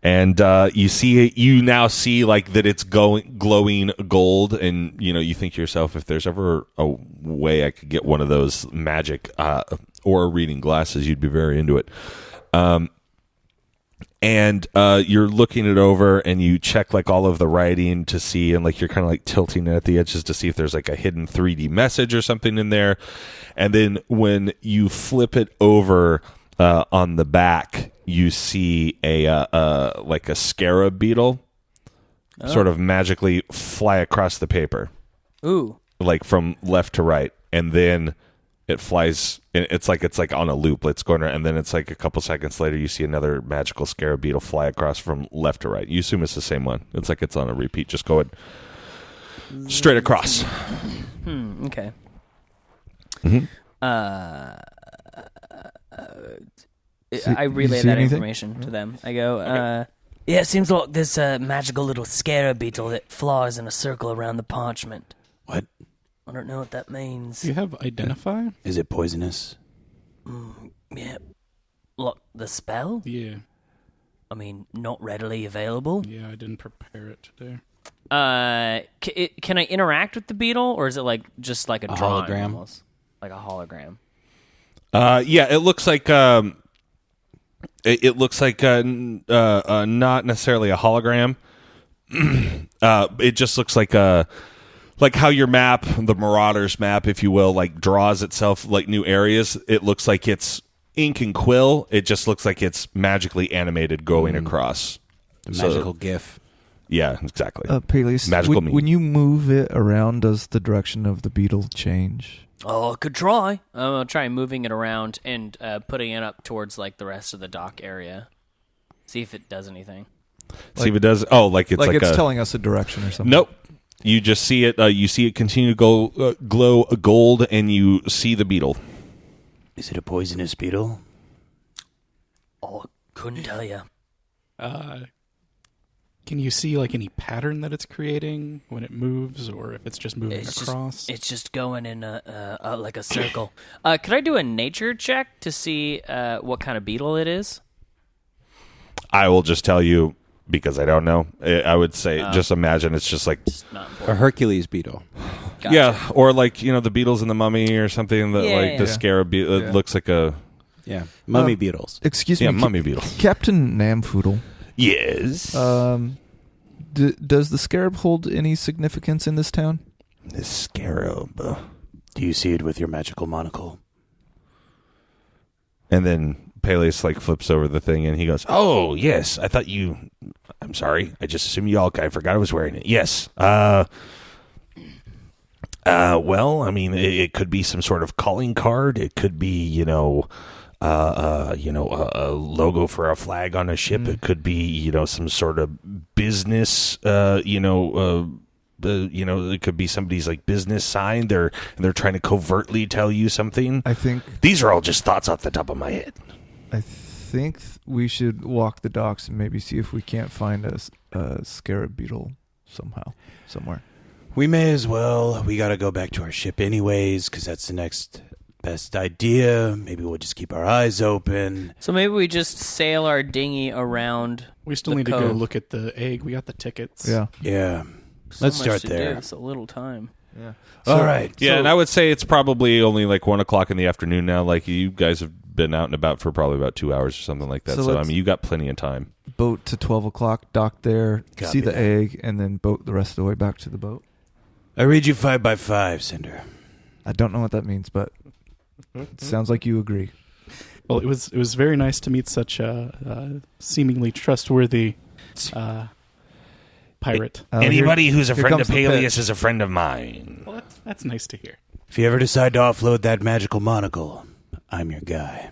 And you see it. You now see like that it's glowing gold, and you think to yourself, if there's ever a way I could get one of those magic aura reading glasses, you'd be very into it. And you're looking it over, and you check like all of the writing to see, and like you're kind of like tilting it at the edges to see if there's like a hidden 3D message or something in there. And then when you flip it over on the back, you see like a scarab beetle sort of magically fly across the paper. Ooh. Like from left to right, and then it flies. It's like on a loop. It's going around, and then it's like a couple seconds later, you see another magical scarab beetle fly across from left to right. You assume it's the same one. It's like it's on a repeat. Just go straight across. Okay. Mhm. I relay see that anything? information to them. I go, Yeah, it seems like this magical little scarab beetle that flies in a circle around the parchment. What? I don't know what that means. Do you have identify? Is it poisonous? Yeah. Look, the spell? Yeah. I mean, not readily available. Yeah, I didn't prepare it today. can I interact with the beetle, or is it like just like a drawing hologram? almost? Like a hologram. Yeah, it looks like it looks like not necessarily a hologram. It just looks like how your map, the Marauders map, if you will, like draws itself like new areas. It looks like it's ink and quill. It just looks like it's magically animated going across. Magical GIF. Yeah, exactly. Peleus, Magical meme. when you move it around, does the direction of the beetle change? Oh, I could try. I'll try moving it around and putting it up towards like the rest of the dock area. See if it does anything. See if it does. Oh, like it's it's telling us a direction or something. Nope. You just see it. You see it continue to go glow gold, and you see the beetle. Is it a poisonous beetle? Oh, couldn't tell you. Can you see like any pattern that it's creating when it moves, or if it's just moving across? It's just going in like a circle. Could I do a nature check to see what kind of beetle it is? I will just tell you because I don't know. I would say just imagine it's just like Not A important. Hercules beetle. Gotcha. yeah, or like the Beatles and the Mummy or something that Yeah, like the yeah. scarab. It Yeah. looks like a Yeah. Mummy beetles. Excuse yeah me, mummy beetle. Captain Namfoodle. Yes. Does the scarab hold any significance in this town? The scarab. Do you see it with your magical monocle? And then Peleus like flips over the thing and he goes, Oh, yes. I thought you. I'm sorry. I just assumed you all. I forgot I was wearing it. Yes. Well, I mean, it could be some sort of calling card. It could be, a logo for a flag on a ship. It could be, some sort of business. It could be somebody's like business sign. They're trying to covertly tell you something. I think These are all just thoughts off the top of my head. we should walk the docks and maybe see if we can't find a scarab beetle somewhere. We may as well. We got to go back to our ship anyways, because that's the next best idea. Maybe we'll just keep our eyes open. So maybe we just sail our dinghy around. We still the need to cove. go look at the egg. We got the tickets. Yeah. Yeah. So Let's much start to there. do, so little time. Yeah. All right. Yeah, and I would say it's probably only like 1 o'clock in the afternoon now. Like you guys have been out and about for probably about 2 hours or something like that. So So, I let's- mean, you got plenty of time. Boat to 12 o'clock, dock there, Copy see the that. egg, and then boat the rest of the way back to the boat. I read you 5 by 5, Cinder. I don't know what that means, but it sounds like you agree. Well, it was very nice to meet such a seemingly trustworthy pirate. Anybody who's a here friend comes of the Peleus pitch. is a friend of mine. Well, that's nice to hear. If you ever decide to offload that magical monocle, I'm your guy.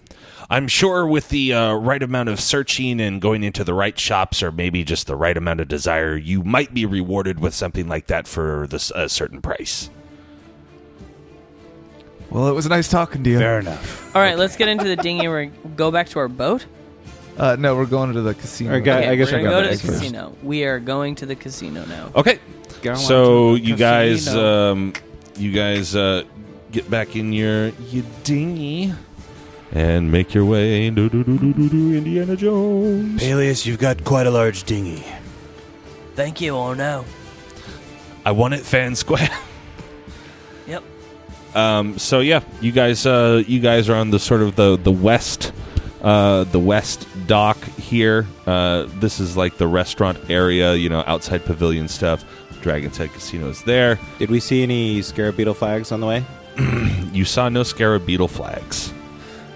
I'm sure with the right amount of searching and going into the right shops, or maybe just the right amount of desire, you might be rewarded with something like that for a certain price. Well, it was nice talking to you. Fair enough. All right, let's get into the dinghy and go back to our boat. No, we're going to the casino. Or guy- Okay, I guess we're I gonna got go the to the egg first. casino. We are going to the casino now. Okay. Going So to the you guys, casino. get back in your dinghy and make your way, Indiana Jones. Peleus, you've got quite a large dinghy. Thank you, or no. I won it, Fan Squad. Yep. So yeah, you guys are on the sort of the west dock here. This is like the restaurant area, outside pavilion stuff. Dragon's Head Casino is there. Did we see any scarab beetle flags on the way? You saw no scarab beetle flags.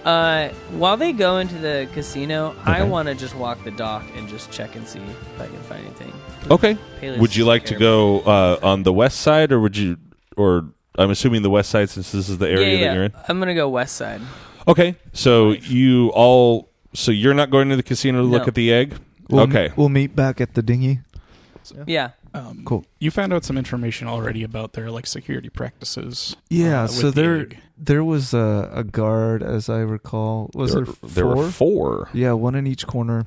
While they go into the casino, I Okay. want to just walk the dock and just check and see if I can find anything. Okay. Peleus Would you is like to scared. go on the west side, or I'm assuming the west side since this is the area Yeah. that you're in? I'm gonna go west side. Okay. So you're not going to the casino to look No. at the egg? We'll, Okay. We'll meet back at the dinghy. Yeah. Cool. You found out some information already about their security practices. Yeah, with so the there egg. there was a guard, as I recall. Was there There were four. Yeah, one in each corner.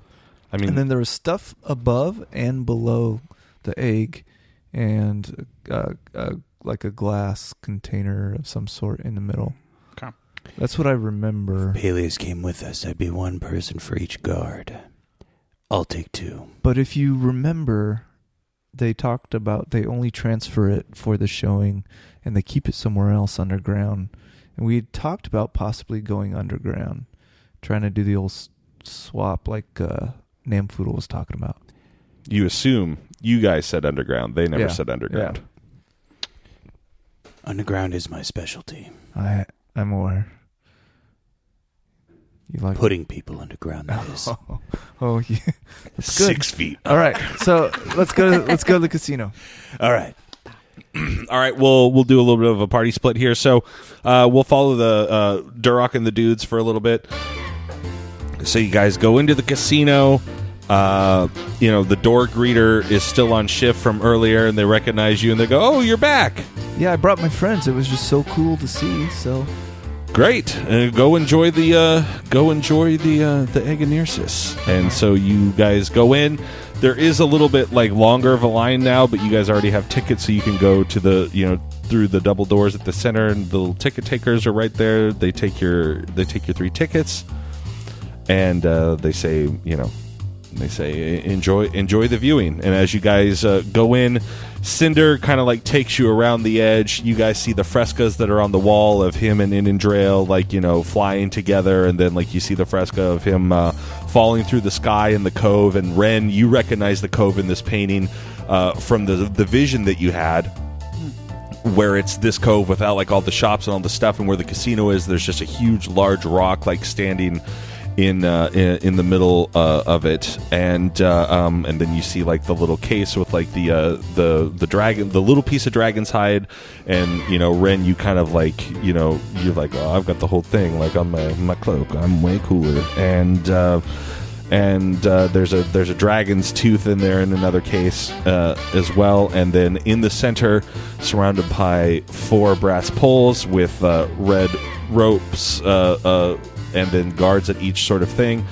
I mean, And then there was stuff above and below the egg, and like a glass container of some sort in the middle. Okay. That's what I remember. Peleus came with us. That'd be one person for each guard. I'll take 2. But if you remember, they talked about they only transfer it for the showing, and they keep it somewhere else underground. And we had talked about possibly going underground, trying to do the old swap like Namfoodle was talking about. you assume you guys said underground. They never Yeah. said underground. Underground is my specialty. I'm aware. You like Putting people underground, that is. Oh yeah, that's good. 6 feet. All right, so let's go to the casino. All right. All right, we'll do a little bit of a party split here. So we'll follow the Duroc and the dudes for a little bit. So you guys go into the casino. The door greeter is still on shift from earlier, and they recognize you, and they go, "Oh, you're back! Yeah, I brought my friends. It was just so cool to see. So Great! Go enjoy the Egg-Nearsis." And so you guys go in. There is a little bit longer of a line now, but you guys already have tickets, so you can go to the through the double doors at the center, and the little ticket takers are right there. They take your 3 tickets, and they say enjoy the viewing. And as you guys go in, Cinder kind of takes you around the edge. You guys see the frescoes that are on the wall of him and Inandrail flying together, and then you see the fresco of him falling through the sky in the cove. And Ren, you recognize the cove in this painting from the vision that you had, where it's this cove without all the shops and all the stuff, and where the casino is, there's just a huge large rock standing in the middle of it, and then you see the little case with the dragon, the little piece of dragon's hide, and Ren, you kind of you're oh, I've got the whole thing on my cloak, I'm way cooler, and there's a dragon's tooth in there in another case as well, and then in the center, surrounded by 4 brass poles with red ropes, and then guards at each sort of thing.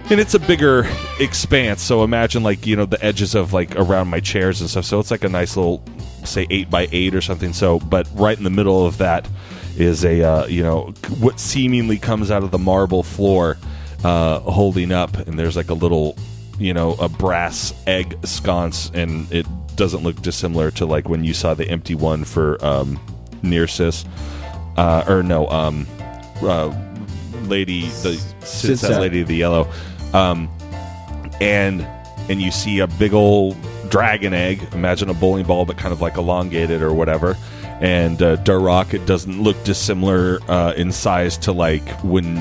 And it's a bigger expanse, so imagine the edges of around my chairs and stuff. So it's a nice little, say, 8x8 or something. So, but right in the middle of that is a what seemingly comes out of the marble floor, holding up, and there's like a little a brass egg sconce, and it doesn't look dissimilar to like when you saw the empty one for Nearsis, lady, the Sidset lady of the yellow, and you see a big old dragon egg. Imagine a bowling ball, but kind of like elongated or whatever. And Durrock, it doesn't look dissimilar in size to like when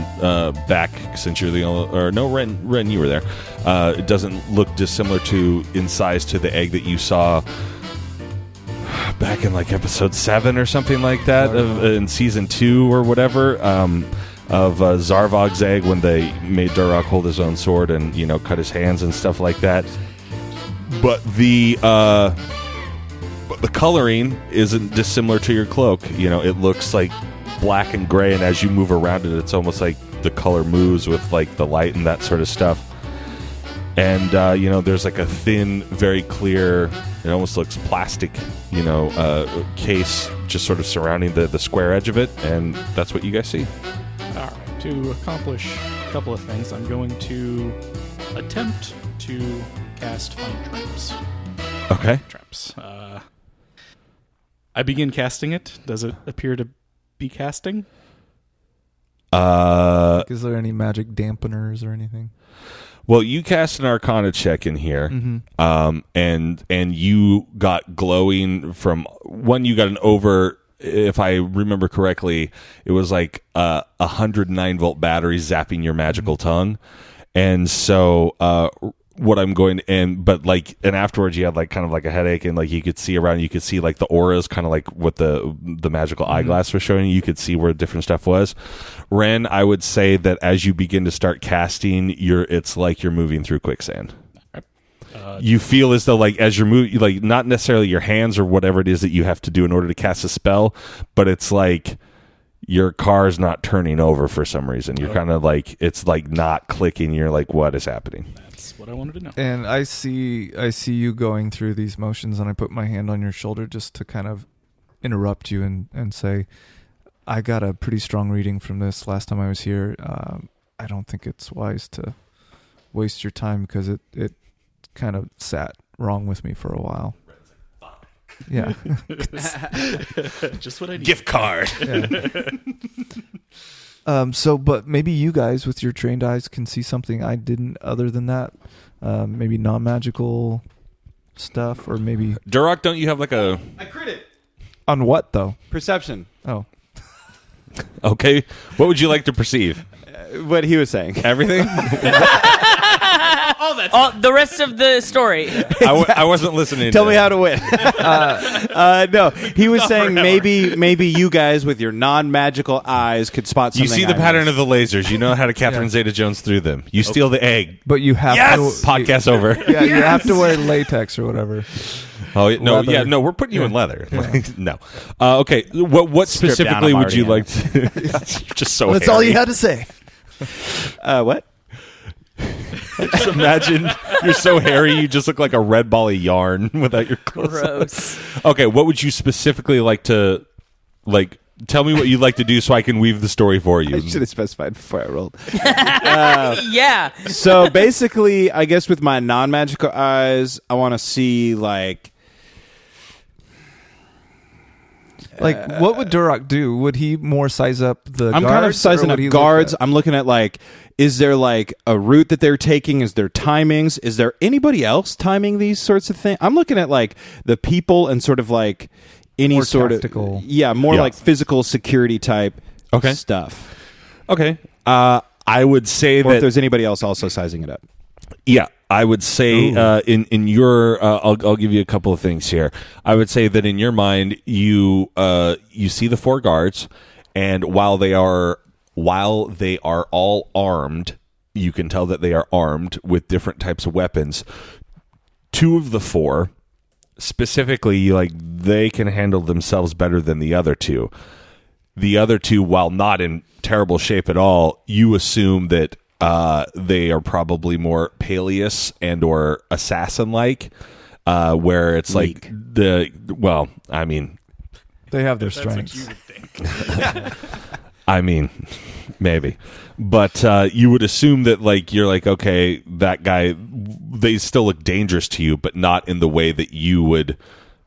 back, since you're the only, or no, Ren, you were there. It doesn't look dissimilar in size to the egg that you saw back in like episode 7 or something like that in season 2 or whatever. Of Zarvog's egg, when they made Durrock hold his own sword and cut his hands and stuff like that. But the coloring isn't dissimilar to your cloak. It looks like black and gray, and as you move around it, it's almost like the color moves with like the light and that sort of stuff. And there's like a thin, very clear, it almost looks plastic, case just sort of surrounding the square edge of it, and that's what you guys see. All right. To accomplish a couple of things, I'm going to attempt to cast Find Traps. Okay. Traps. I begin casting it. Does it appear to be casting? Is there any magic dampeners or anything? Well, you cast an Arcana check in here, and you got glowing from one. You got an over. If I remember correctly, it was like 109 volt battery zapping your magical tongue, and so what I'm going to, and afterwards you had like kind of like a headache, and like you could see around, you could see like the auras, kind of like what the magical eyeglass was showing you. You could see where different stuff was. Ren, I would say that as you begin to start casting, it's like you're moving through quicksand. You feel as though, like, as you're moving, like, not necessarily your hands or whatever it is that you have to do in order to cast a spell, but it's like your car's not turning over for some reason. You're kind of like, it's like not clicking. You're like, what is happening? That's what I wanted to know. And I see you going through these motions, and I put my hand on your shoulder just to kind of interrupt you and say, I got a pretty strong reading from this last time I was here. I don't think it's wise to waste your time, because it kind of sat wrong with me for a while. Yeah. Just what I need. Gift card. Yeah. But maybe you guys with your trained eyes can see something I didn't, other than that. Maybe non-magical stuff, or maybe... Durrock, don't you have like a... I crit it. On what, though? Perception. Oh. Okay. What would you like to perceive? What he was saying. Everything? The rest of the story. I wasn't listening. Tell me how to win. No, he was saying maybe you guys with your non-magical eyes could spot something. You see the pattern of the lasers. You know how to Catherine Zeta-Jones through them. You steal the egg. But you have to... Podcast over. Yeah, you have to wear latex or whatever. Oh no! Leather. Yeah, no. We're putting you in leather. Yeah. No. Okay. What specifically down, would you like to? Just so. That's hairy. all you had to say. What? Just imagine you're so hairy you just look like a red ball of yarn without your clothes. Gross. Okay. What would you specifically like to like? Tell me what you'd like to do so I can weave the story for you. I should have specified before I rolled. Yeah. So basically, I guess with my non-magical eyes, I want to see like what would Durrock do? Would he more size up the guards? I'm kind of sizing or up would he guards. look at- I'm looking at like, is there like a route that they're taking? Is there timings? Is there anybody else timing these sorts of things? I'm looking at like the people and sort of like any More sort tactical. of more like physical security type stuff. Okay. I would say Or if that there's anybody else also sizing it up. yeah, I would say in your I'll give you a couple of things here. I would say that in your mind you see the 4 guards, and while they are all armed, you can tell that they are armed with different types of weapons. 2 of the 4 specifically, like, they can handle themselves better than the other 2. The other 2, while not in terrible shape at all, you assume that they are probably more Peleus and or assassin like, where it's League. like They have their That's what strengths. you would think. I mean, maybe, but you would assume that like you're like, okay, that guy, they still look dangerous to you, but not in the way that you would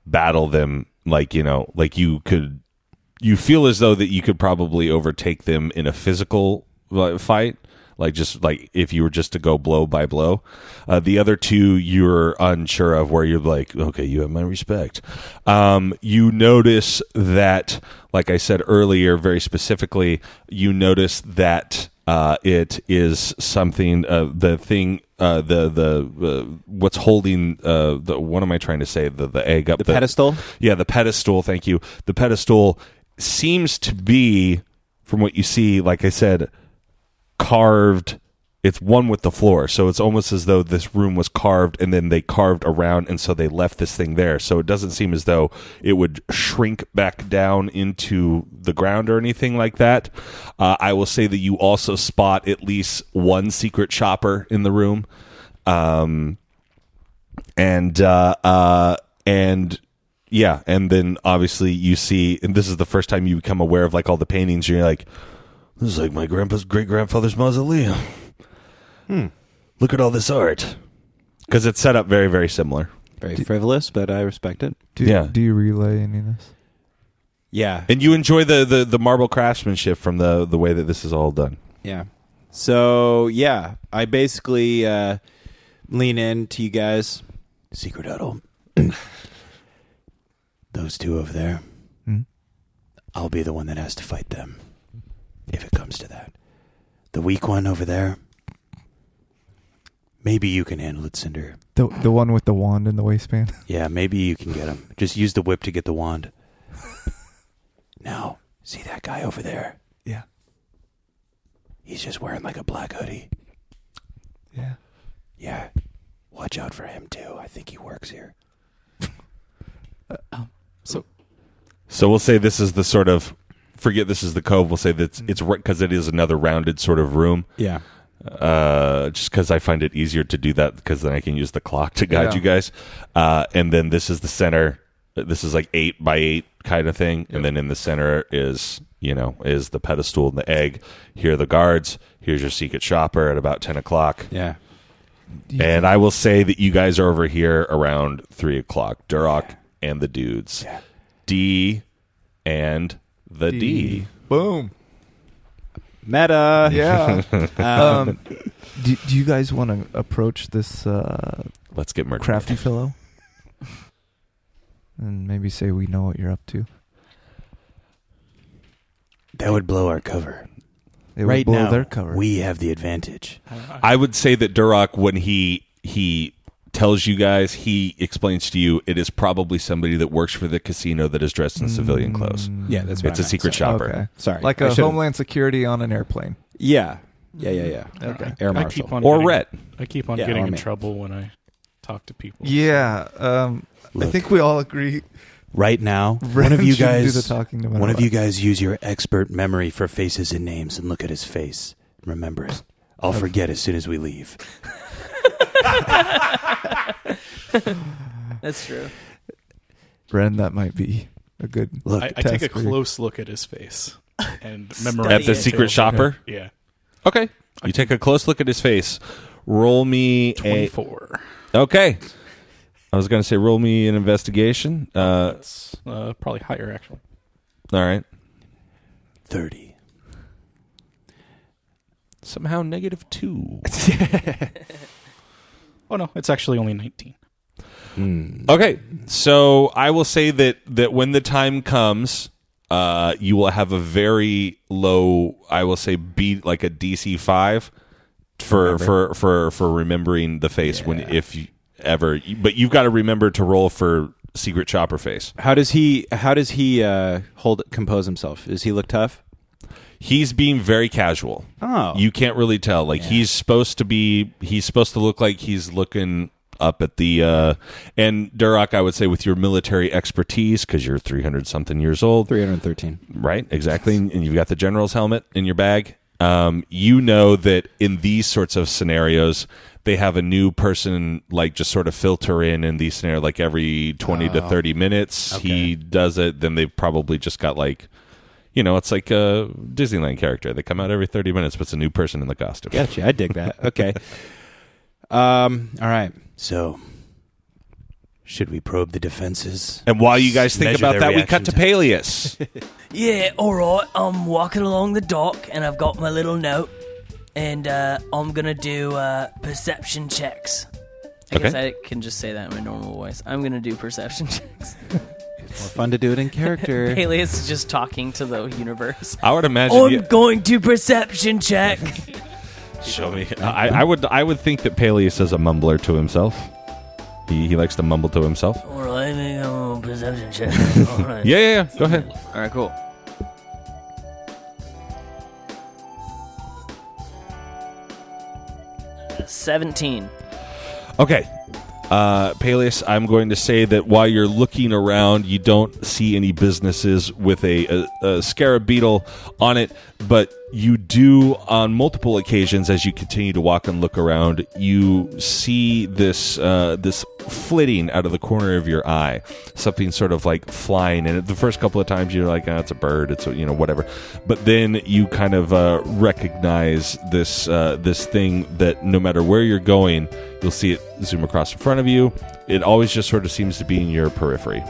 battle them. Like, you know, like you feel as though that you could probably overtake them in a physical fight. Like just like if you were just to go blow by blow. The other two you're unsure of, where you're like, okay, you have my respect. You notice that, like I said earlier, very specifically, you notice that it is something, the thing, what's holding what am I trying to say? The egg up The pedestal? Yeah, the pedestal. Thank you. The pedestal seems to be, from what you see, like I said, carved. It's one with the floor, so it's almost as though this room was carved and then they carved around, and so they left this thing there. So it doesn't seem as though it would shrink back down into the ground or anything like that. I will say that you also spot at least one secret shopper in the room, and yeah, and then obviously you see, and this is the first time you become aware of like all the paintings. You're like, this is like my grandpa's great-grandfather's mausoleum. Look at all this art. Because it's set up very, very similar. Very frivolous, but I respect it. Do you relay any of this? Yeah. And you enjoy the marble craftsmanship from the way that this is all done. Yeah. So, yeah, I basically lean in to you guys. Secret huddle. Those two over there. I'll be the one that has to fight them, if it comes to that. The weak one over there, maybe you can handle it, Cinder. The one with the wand in the waistband? Yeah, maybe you can get him. Just use the whip to get the wand. Now, see that guy over there? Yeah. He's just wearing like a black hoodie. Yeah. Yeah. Watch out for him, too. I think he works here. So we'll say this is the sort of, forget this is the cove, we'll say that it's because it is another rounded sort of room. Yeah. Just because I find it easier to do that, because then I can use the clock to guide you guys. And then this is the center. This is like 8 by 8 kind of thing. And then in the center is the pedestal and the egg. Here are the guards. Here's your secret shopper at about 10 o'clock. Yeah. And I will say that you guys are over here around 3 o'clock. Durok and the dudes. Yeah. D and the D. Boom. Meta. Yeah. Do you guys want to approach this Let's get murdered. crafty fellow? And maybe say we know what you're up to. That would blow our cover. It would Right blow now, their cover. we have the advantage. I would say that Durok, when he tells you guys, he explains to you, it is probably somebody that works for the casino that is dressed in civilian clothes. Yeah, that's what It's I a meant. secret Sorry. shopper. Okay. Sorry. Like I a should've- Homeland Security on an airplane. Yeah. Yeah. Okay. Air I Marshal. keep on Or getting, Rhett. I keep on Yeah, getting or in me. trouble when I talk to people. Yeah. I Look. think we all agree. Right now, Ren one of you shouldn't guys do the talking no matter one of what. you guys use your expert memory for faces and names and look at his face. Remember it. I'll forget as soon as we leave. That's true. Ren, that might be a good Look, I take a test for you. close look at his face and memorize At the details secret of shopper? it. Yeah. Okay. You take a close look at his face. Roll me 24. Okay. I was going to say roll me an investigation. That's probably higher, actually. All right. 30. Somehow -2. Oh, no. It's actually only 19. Okay. So I will say that when the time comes, you will have a very low, I will say, beat like a DC 5 for remembering the face if you ever, but you've got to remember to roll for secret shopper face. How does he compose himself? Does he look tough? He's being very casual. Oh. You can't really tell. Like he's supposed to look like he's looking up at the and Durok, I would say, with your military expertise, because you're 300 something years old, 313. right? Exactly. And you've got the general's helmet in your bag. you know that in these sorts of scenarios, they have a new person like just sort of filter in these scenarios like every 20 to 30 minutes. Okay. He does it. Then they've probably just got like, it's like a Disneyland character. They come out every 30 minutes, puts a new person in the costume. Gotcha. I dig that. Okay. All right. So, should we probe the defenses? And while you guys think Measure about their that, we reaction cut to time. Peleus. Yeah, alright. I'm walking along the dock and I've got my little note. And I'm gonna do perception checks. I guess I can just say that in my normal voice. I'm going to do perception checks. More fun to do it in character. Peleus is just talking to the universe. I would imagine. I'm going to perception check. Show me. I would think that Peleus is a mumbler to himself. He likes to mumble to himself. Alright, I'm on perception check. Alright. Yeah. Go ahead. All right, cool. $17. Okay. Peleus, I'm going to say that while you're looking around, you don't see any businesses with a scarab beetle on it, but you do on multiple occasions as you continue to walk and look around, you see this flitting out of the corner of your eye, something sort of like flying. And the first couple of times you're like, it's a bird, it's whatever. But then you kind of recognize this thing that no matter where you're going, you'll see it zoom across in front of you. It always just sort of seems to be in your periphery.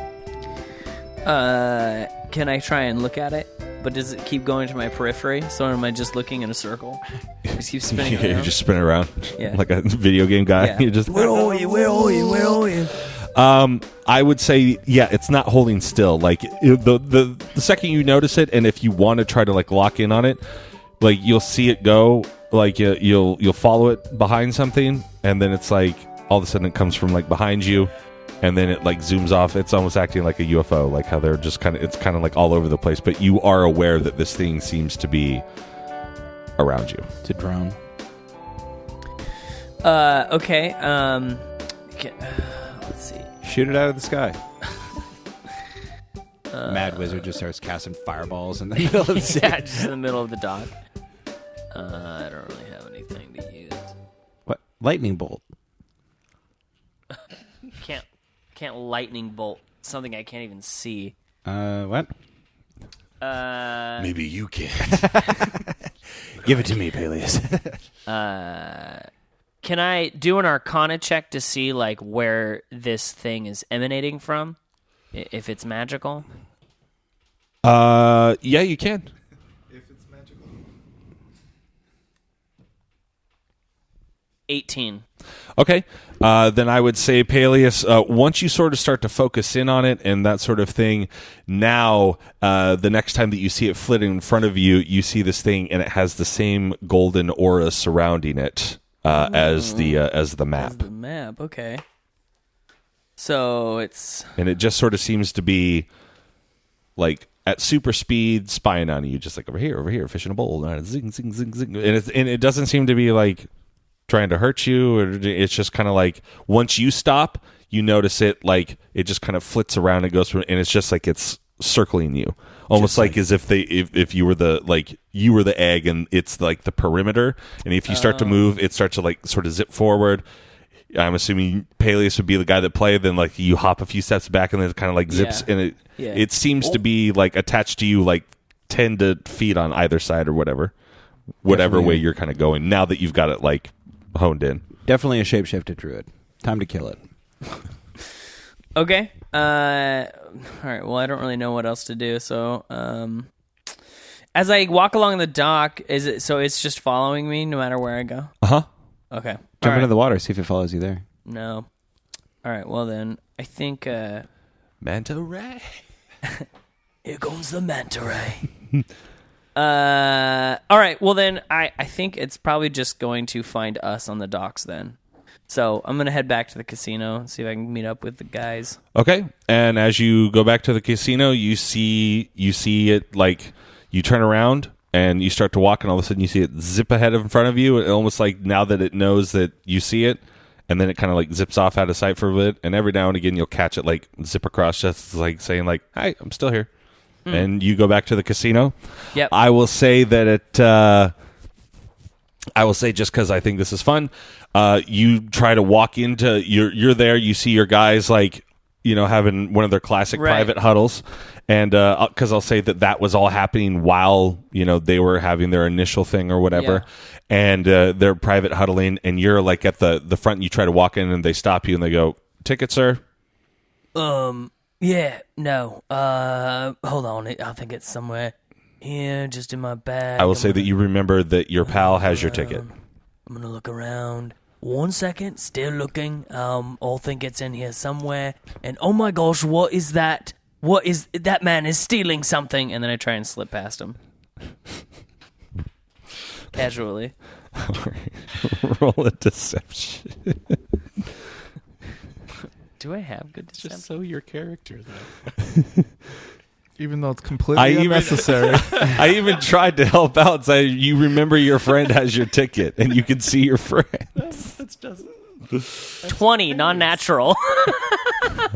Can I try and look at it? But does it keep going to my periphery? So am I just looking in a circle? Just keep spinning around? You're just spinning around like a video game guy. Yeah. You're just, Where are you? I would say, it's not holding still. Like the second you notice it, and if you want to try to like lock in on it, like you'll see it go. Like you'll follow it behind something, and then it's like all of a sudden it comes from like behind you, and then it like zooms off. It's almost acting like a UFO, like how they're just it's kind of like all over the place. But you are aware that this thing seems to be around you. It's a drone. Okay. Let's see. Shoot it out of the sky. Mad Wizard just starts casting fireballs in the middle of the city. Yeah, just in the middle of the dock. I don't really have anything to use. What? Lightning bolt. Can't lightning bolt something I can't even see. What? Maybe you can. Give it to me, Peleus. Can I do an Arcana check to see like where this thing is emanating from? If it's magical? Yeah, you can. If it's magical. 18. Okay. Then I would say, Peleus, once you sort of start to focus in on it and that sort of thing, now the next time that you see it flitting in front of you, you see this thing and it has the same golden aura surrounding it as the map. As the map, okay. So it's... And it just sort of seems to be like at super speed spying on you, just like over here, fishing a bowl, zing, zing, zing, zing. And it doesn't seem to be like trying to hurt you, or it's just kind of like once you stop, you notice it, like it just kind of flits around and goes through, and it's just like it's circling you, almost like as if if you were the egg and it's like the perimeter, and if you start to move, it starts to like sort of zip forward. I'm assuming Peleus would be the guy that played, then like you hop a few steps back and then it kind of like zips, and it seems to be like attached to you like 10 feet on either side or whatever way you're kind of going, now that you've got it like honed in. Definitely a shapeshifted druid. Time to kill it. Okay. All right. Well, I don't really know what else to do. So, as I walk along the dock, it's just following me no matter where I go? Uh-huh. Okay. Jump into the water, see if it follows you there. No. All right. Well, then I think Manta ray. Here comes the manta ray. all right. Well, then I think it's probably just going to find us on the docks then. So I'm going to head back to the casino and see if I can meet up with the guys. Okay. And as you go back to the casino, you see it, like you turn around and you start to walk, and all of a sudden you see it zip ahead in front of you, almost like now that it knows that you see it, and then it kind of like zips off out of sight for a bit, and every now and again you'll catch it like zip across, just like saying like, "Hi, I'm still here." And you go back to the casino. Yep. I will say that I will say, just because I think this is fun, you try to walk into you're there. You see your guys having one of their classic private huddles, and because I'll say that was all happening while they were having their initial thing or whatever, and they're private huddling, and you're like at the front. And you try to walk in, and they stop you, and they go, "Ticket, sir." Yeah, no. Hold on. I think it's somewhere here, just in my bag. I will say that you remember that your pal has your ticket. I'm gonna look around. 1 second, still looking. I'll think it's in here somewhere. And oh my gosh, what is that? That man is stealing something. And then I try and slip past him. Casually. Roll a deception. Do I have good It's deception? just so your character, though. Even though it's completely unnecessary. I even tried to help out. Say you remember your friend has your ticket, and you can see your friend. That's just 20, non-natural.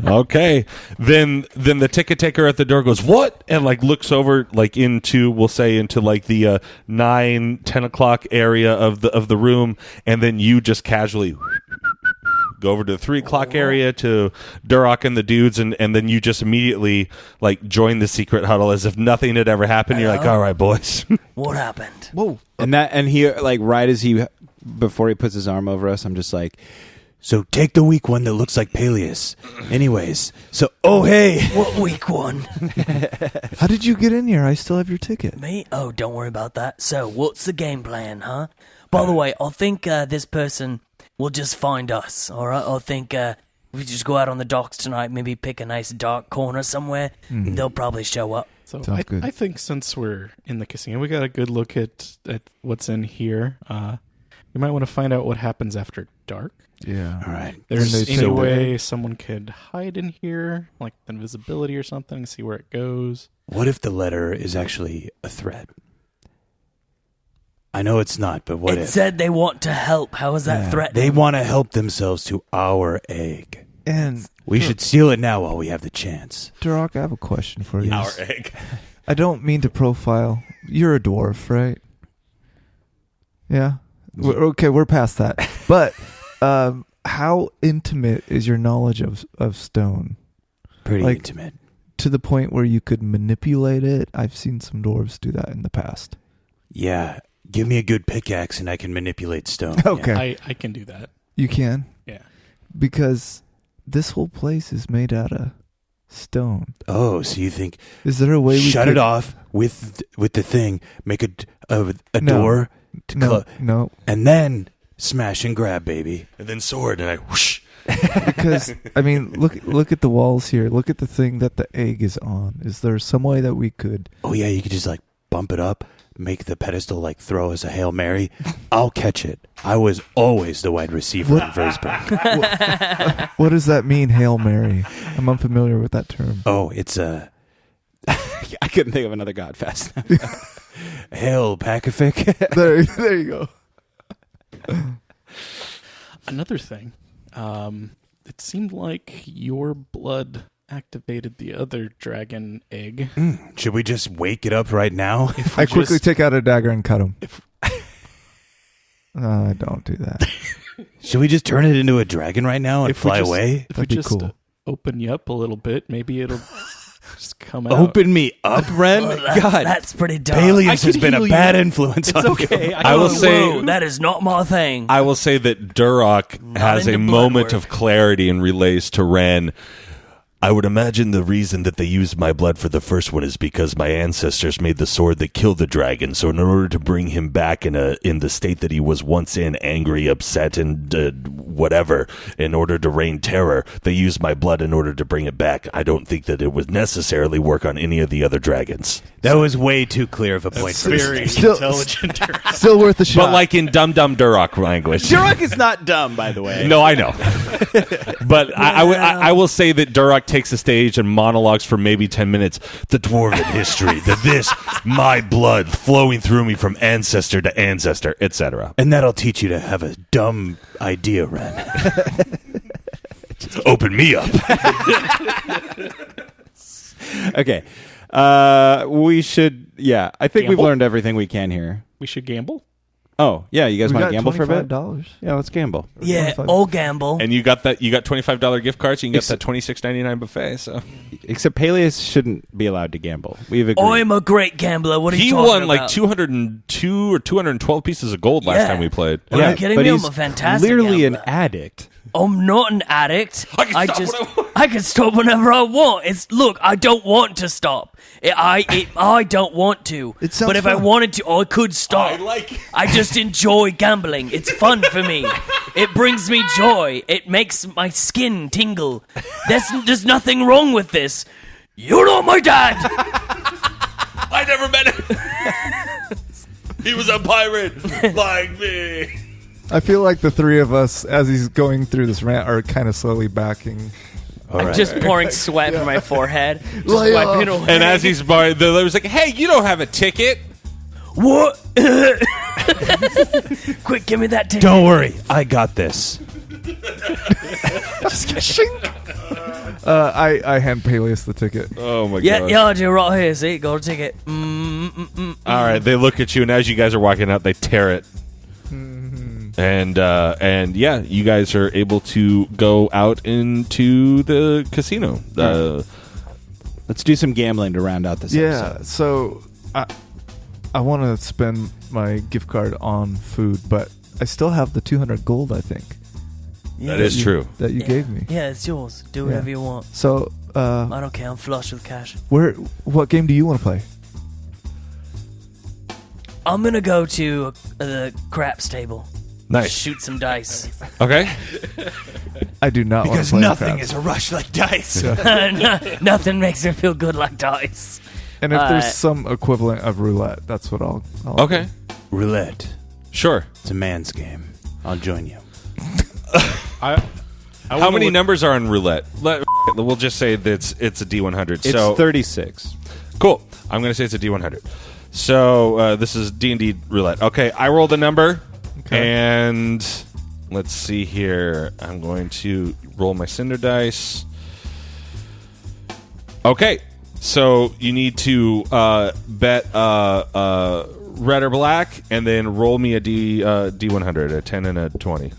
Okay, then the ticket taker at the door goes, "What?" and looks over into the 9-10 o'clock area of the room, and then you just casually go over to the 3 o'clock area to Duroc and the dudes, and then you just immediately join the secret huddle as if nothing had ever happened. You're like, "All right, boys." What happened? Whoa. And he right as before he puts his arm over us, I'm just like, so take the weak one that looks like Peleus. Anyways, so hey. What weak one? How did you get in here? I still have your ticket. Me? Oh, don't worry about that. So, what's the game plan, huh? By the way, I think this person will just find us, all right? I think we just go out on the docks tonight, maybe pick a nice dark corner somewhere. They'll probably show up. So Sounds good. I think since we're in the casino, we got a good look at what's in here. We might want to find out what happens after dark. Yeah. All right. There's And they any said- way someone could hide in here, like invisibility or something, see where it goes. What if the letter is actually a threat? I know it's not, but what It if? said they want to help. How is that threatening? They want to help themselves to our egg. And We should steal it now while we have the chance. Duroc, I have a question for you. Our egg. I don't mean to profile. You're a dwarf, right? Yeah. Okay, we're past that. But how intimate is your knowledge of stone? Pretty Like- intimate. To the point where you could manipulate it? I've seen some dwarves do that in the past. Yeah. Give me a good pickaxe and I can manipulate stone. Okay. I can do that. You can? Yeah. Because this whole place is made out of stone. Oh, so you think Is there a way we shut could... it off with the thing, make a No. door, to No. and then smash and grab, baby. And then sword, and I whoosh. Because I mean, look at the walls here. Look at the thing that the egg is on. Is there some way that we could? Oh yeah, you could just bump it up, make the pedestal throw us a Hail Mary. I'll catch it. I was always the wide receiver in Versberg. What does that mean, Hail Mary? I'm unfamiliar with that term. Oh, it's a I couldn't think of another god fast enough. Hail Pacific. There you go. Another thing, it seemed like your blood activated the other dragon egg. Should we just wake it up right now? If we I quickly just- take out a dagger and cut him. Don't do that. Should we just turn it into a dragon right now and if we fly just- away? If we That'd be just cool. open you up a little bit, maybe it'll just come out. Open me up, Ren. God, That's pretty dark. Peleus I has can been a heal bad you. influence It's on okay. you. I will say- Whoa, that is not my thing. I will say that Duroc has a into blood moment work. of clarity and relays to Ren. I would imagine the reason that they used my blood for the first one is because my ancestors made the sword that killed the dragon. So in order to bring him back in the state that he was once in, angry, upset, and whatever, in order to reign terror, they used my blood in order to bring it back. I don't think that it would necessarily work on any of the other dragons. That was way too clear of a point for Very me. Still- intelligent. Still worth a shot. But like in Dum Dum Duroc language. Duroc is not dumb, by the way. No, I know. But I will say that Duroc takes the stage and monologues for maybe 10 minutes. The dwarven history, my blood flowing through me from ancestor to ancestor, etc. And that'll teach you to have a dumb idea, Ren. Open me up. Okay. We should. Yeah, I think we've Gamble? learned everything we can here. We should gamble. Oh, yeah, you guys We want got to gamble for a bit? $25. Yeah, let's gamble. Yeah, 25. all gamble. And you got that. You got $25 gift cards. You can get that $26.99 buffet. So Except Peleus shouldn't be allowed to gamble. We've agreed. I'm a great gambler. What are you he talking won about? like 202 or 212 pieces of gold last Yeah. time we played. Are you kidding but me? I'm he's a fantastic clearly an gambler. addict. I'm not an addict. I can stop when I want. I can stop whenever I want. Look, I don't want to stop. I don't want to. It sounds But if I fun. wanted to, I could stop. I like it. I just enjoy gambling. It's fun for me. It brings me joy. It makes my skin tingle. There's nothing wrong with this. You're not my dad. I never met him. He was a pirate like me. I feel like the three of us, as he's going through this rant, are kind of slowly backing. I'm just pouring sweat from my forehead. Just Lay wiping it off. away. And as he's buying, the was like, "Hey, you don't have a ticket." What? Quick, give me that ticket. Don't worry, I got this. I hand Peleus the ticket. Oh my Yeah, god! yeah, I do right here. See, got a ticket. All right, they look at you, and as you guys are walking out, they tear it. And yeah, you guys are able to go out into the casino. Let's do some gambling to round out this Yeah, episode. so I want to spend my gift card on food, but I still have the 200 gold, I think, Yeah, That is true. that you gave me. Yeah, it's yours. Do whatever you want. So, I don't care. I'm flush with cash. what game do you want to play? I'm gonna go to the craps table. Nice. Shoot some dice. Okay. I do not want to Because play nothing craps. is a rush like dice. Nothing makes me feel good like dice. And if there's some equivalent of roulette, that's what I'll Okay. Roulette. Sure. It's a man's game. I'll join you. How many numbers are on roulette? We'll just say that it's a D100. It's So 36. cool. I'm going to say it's a D100. So this is D&D roulette. Okay, I roll the number, and let's see here. I'm going to roll my cinder dice. Okay, so you need to bet red or black, and then roll me a D100, a 10 and a 20.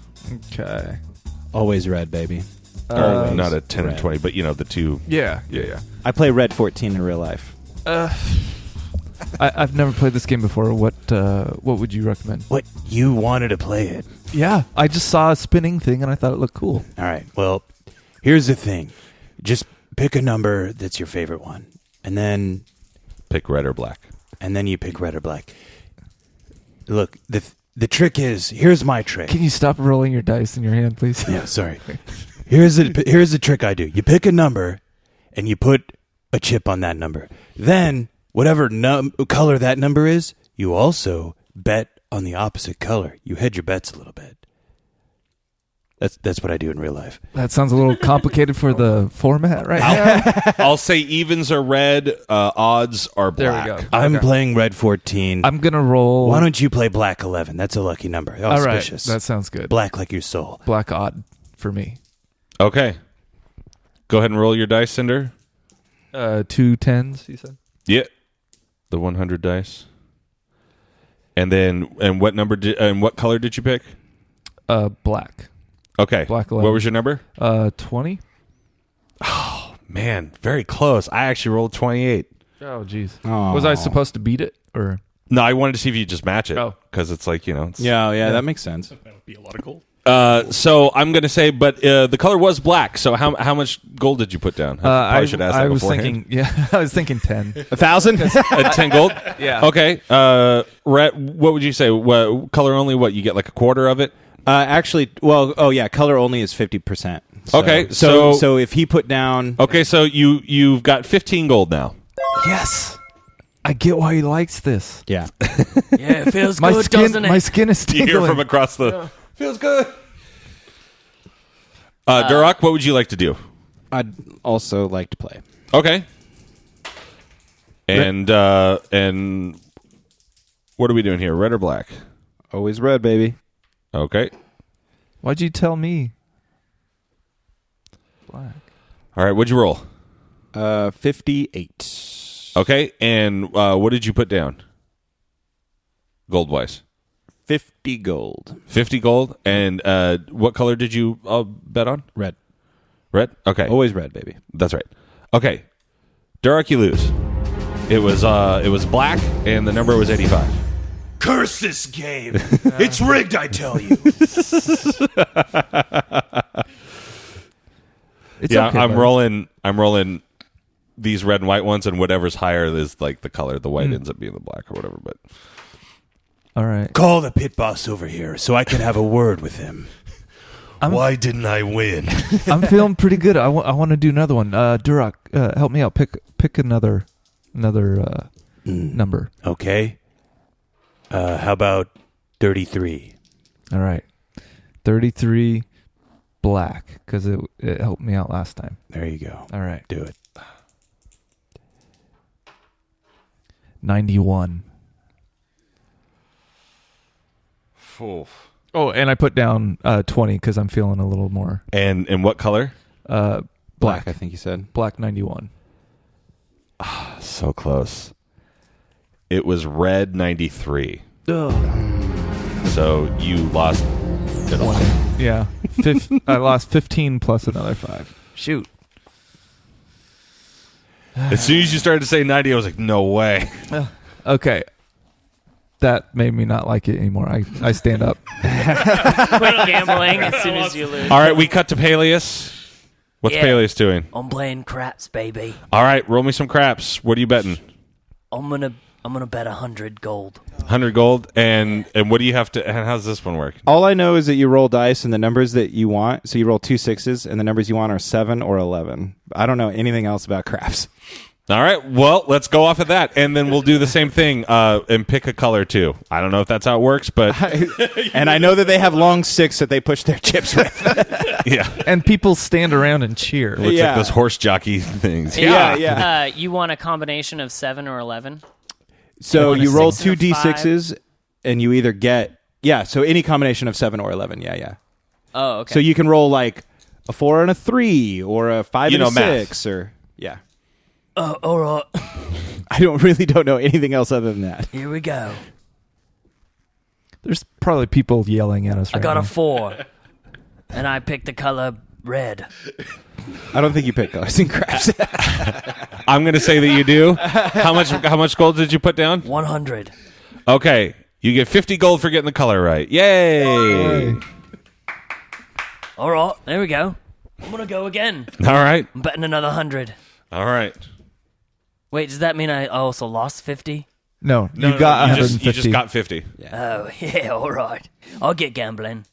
Okay. Always red, baby. Or not a 10 and red. 20, but you know the two. Yeah. I play red 14 in real life. I've never played this game before. What would you recommend? What? You wanted to play it? Yeah, I just saw a spinning thing and I thought it looked cool. All right. Well, here's the thing. Just pick a number that's your favorite one, and then Pick red or black. you pick red or black. Look, the trick is, here's my trick. Can you stop rolling your dice in your hand, please? Yeah, sorry. Here's the trick I do. You pick a number, and you put a chip on that number. Then, whatever color that number is, you also bet on the opposite color. You hedge your bets a little bit. That's what I do in real life. That sounds a little complicated for the format right now. I'll say evens are red, odds are There black. we go. I'm Okay. playing red 14. I'm going to roll. Why don't you play black 11? That's a lucky number. All right, Auspicious. that sounds good. Black like your soul. Black odd for me. Okay. Go ahead and roll your dice, Cinder. 2 10s, you said? Yeah. The 100 dice. And then, and what number and what color did you pick? Black. Okay. Black What 11. was your number? 20? Man, very close. I actually rolled 28. Oh, jeez. Aw. Was I supposed to beat it or? No, I wanted to see if you just match it. Oh. Because it's like, you know. It's, Yeah, that makes sense. That would be a lot of gold. So I'm going to say, but the color was black. So how much gold did you put down? I probably should ask that I was beforehand. thinking, I was thinking 10. 1,000? 10 gold? Yeah. Okay. Red, what would you say? What, color only, what? You get like a quarter of it? Actually, color only is 50%. Okay, so if he put down... Okay, so you've got 15 gold now. Yes. I get why he likes this. Yeah. Yeah, it feels My good, skin, doesn't it? my skin is You tingling. hear from across the... Feels good. Duroc, what would you like to do? I'd also like to play. Okay. And what are we doing here? Red or black? Always red, baby. Okay. Why'd you tell me? Black. All right, what'd you roll? 58. Okay, and what did you put down? Gold-wise. 50 gold. 50 gold. And what color did you bet on? Red. Red? Okay. Always red, baby. That's right. Okay. Durak, you lose. It was black, and the number was 85. Curse this game. It's rigged, I tell you. It's Yeah, okay, I'm bud. rolling these red and white ones, and whatever's higher is like the color. The white ends up being the black or whatever. But All right. Call the pit boss over here so I can have a word with him. Why didn't I win? I'm feeling pretty good. I want to do another one. Durak, help me out. Pick another number. Okay. How about 33? All right. 33 black, because it helped me out last time. There you go. All right. Do it. 91. Oh, and I put down 20 because I'm feeling a little more. and what color? Black. I think you said. Black 91. So close. It was red 93. So you lost it all. Yeah. I lost 15 plus another 5. Shoot. As soon as you started to say 90, I was like, no way. Okay. That made me not like it anymore. I stand up. Quit gambling as soon as you lose. All right, we cut to Peleus. What's Yeah. Peleus doing? I'm playing craps, baby. All right, roll me some craps. What are you betting? I'm gonna bet 100 gold. 100 gold. And what do you have to? And how does this one work? All I know is that you roll dice and the numbers that you want. So you roll 2 6s, and the numbers you want are 7 or 11. I don't know anything else about craps. All right, well, let's go off of that, and then we'll do the same thing and pick a color too. I don't know if that's how it works, but And I know that they have long sticks that they push their chips with. yeah, And people stand around and cheer. looks Yeah. like those horse jockey things. Yeah. You want a combination of 7 or 11? So want a you roll 6 2 and a d6s, and you either get so any combination of 7 or 11. Yeah. Oh, okay. So you can roll like a 4 and a 3, or a 5 and a math. 6, or yeah. All right. I don't know anything else other than that. Here we go. There's probably people yelling at us I right got now. a 4, and I picked the color red. I don't think you pick colors in craps. I'm going to say that you do. How much gold did you put down? 100. Okay, you get 50 gold for getting the color right. Yay! All right, there we go. I'm gonna go again. All right, I'm betting another 100. all right. Wait, does that mean I also lost 50? No, you got you 150. you just got 50. Oh, yeah, all right. I'll get gambling.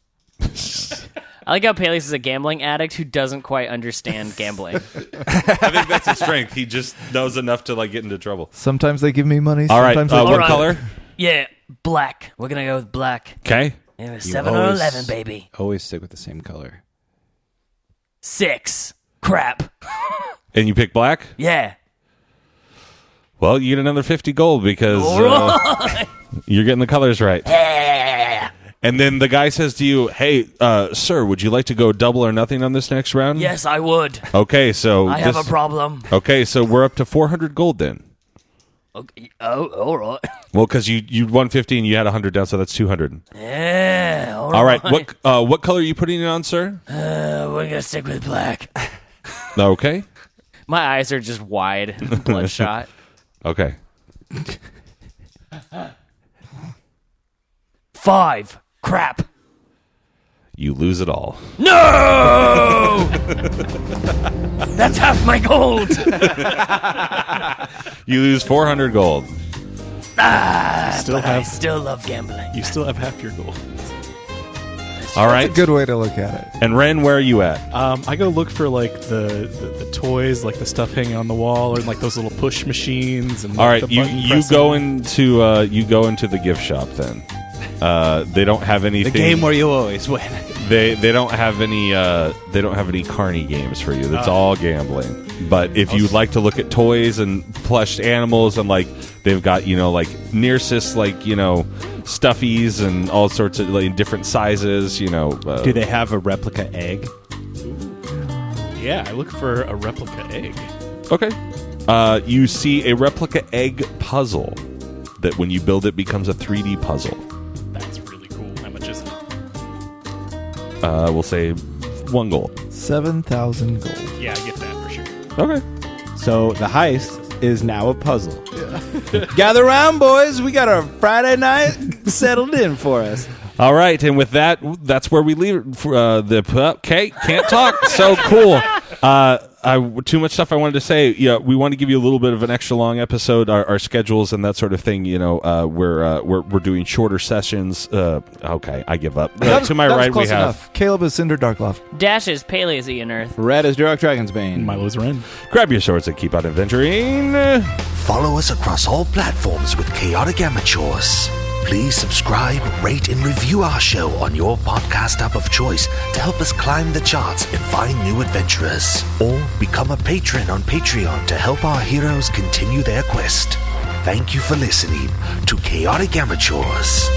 I like how Peleus is a gambling addict who doesn't quite understand gambling. I think that's his strength. He just knows enough to like get into trouble. Sometimes they give me money. All right, Sometimes they what don't. right. color? Yeah, black. We're gonna go with black. Okay. It was You 7 or always- 11, baby. Always stick with the same color. 6. Crap. And you pick black? Yeah. Well, you get another 50 gold because All right. you're getting the colors right. Yeah. And then the guy says to you, hey, sir, would you like to go double or nothing on this next round? Yes, I would. Okay, so I have a problem. Okay, so we're up to 400 gold then. Okay. Oh, all right. Well, because you won 50 and you had 100 down, so that's 200. Yeah. All right, what color are you putting it on, sir? We're gonna stick with black. Okay. My eyes are just wide, bloodshot. Okay. 5. Crap. You lose it all. No! That's half my gold. You lose 400 gold. I have still love gambling. you still have half your gold. All right. That's a good way to look at it. And Ren, where are you at? I go look for like the toys, like the stuff hanging on the wall, or like those little push machines. And All like, right, the you button go pressing. into the gift shop then. They don't have anything. The game where you always win. They don't have any carny games for you. That's all gambling. But if you'd like to look at toys and plushed animals and like they've got like Nearsis stuffies and all sorts of like different sizes. Do they have a replica egg? Yeah, I look for a replica egg. Okay. You see a replica egg puzzle that when you build it becomes a 3D puzzle. That's really we'll say 1 gold. 7,000 gold. Yeah, I get that for sure. Okay. So the heist is now a puzzle. Gather around, boys. We got our Friday night settled in for us. All right, and with that, that's where we leave it. For, okay, can't talk. So cool. Too much stuff I wanted to say. Yeah, we want to give you a little bit of an extra long episode. Our schedules and that sort of thing. We're doing shorter sessions. Okay, I give up. To my right, we have Caleb is Cinder Darkloft. Dash is Peleus Ian Earth. Red is Duroc Dragonsbane. Milo's Ren. Grab your swords and keep on adventuring. Follow us across all platforms with Chaotic Amateurs. Please subscribe, rate, and review our show on your podcast app of choice to help us climb the charts and find new adventurers. Or become a patron on Patreon to help our heroes continue their quest. Thank you for listening to Chaotic Amateurs.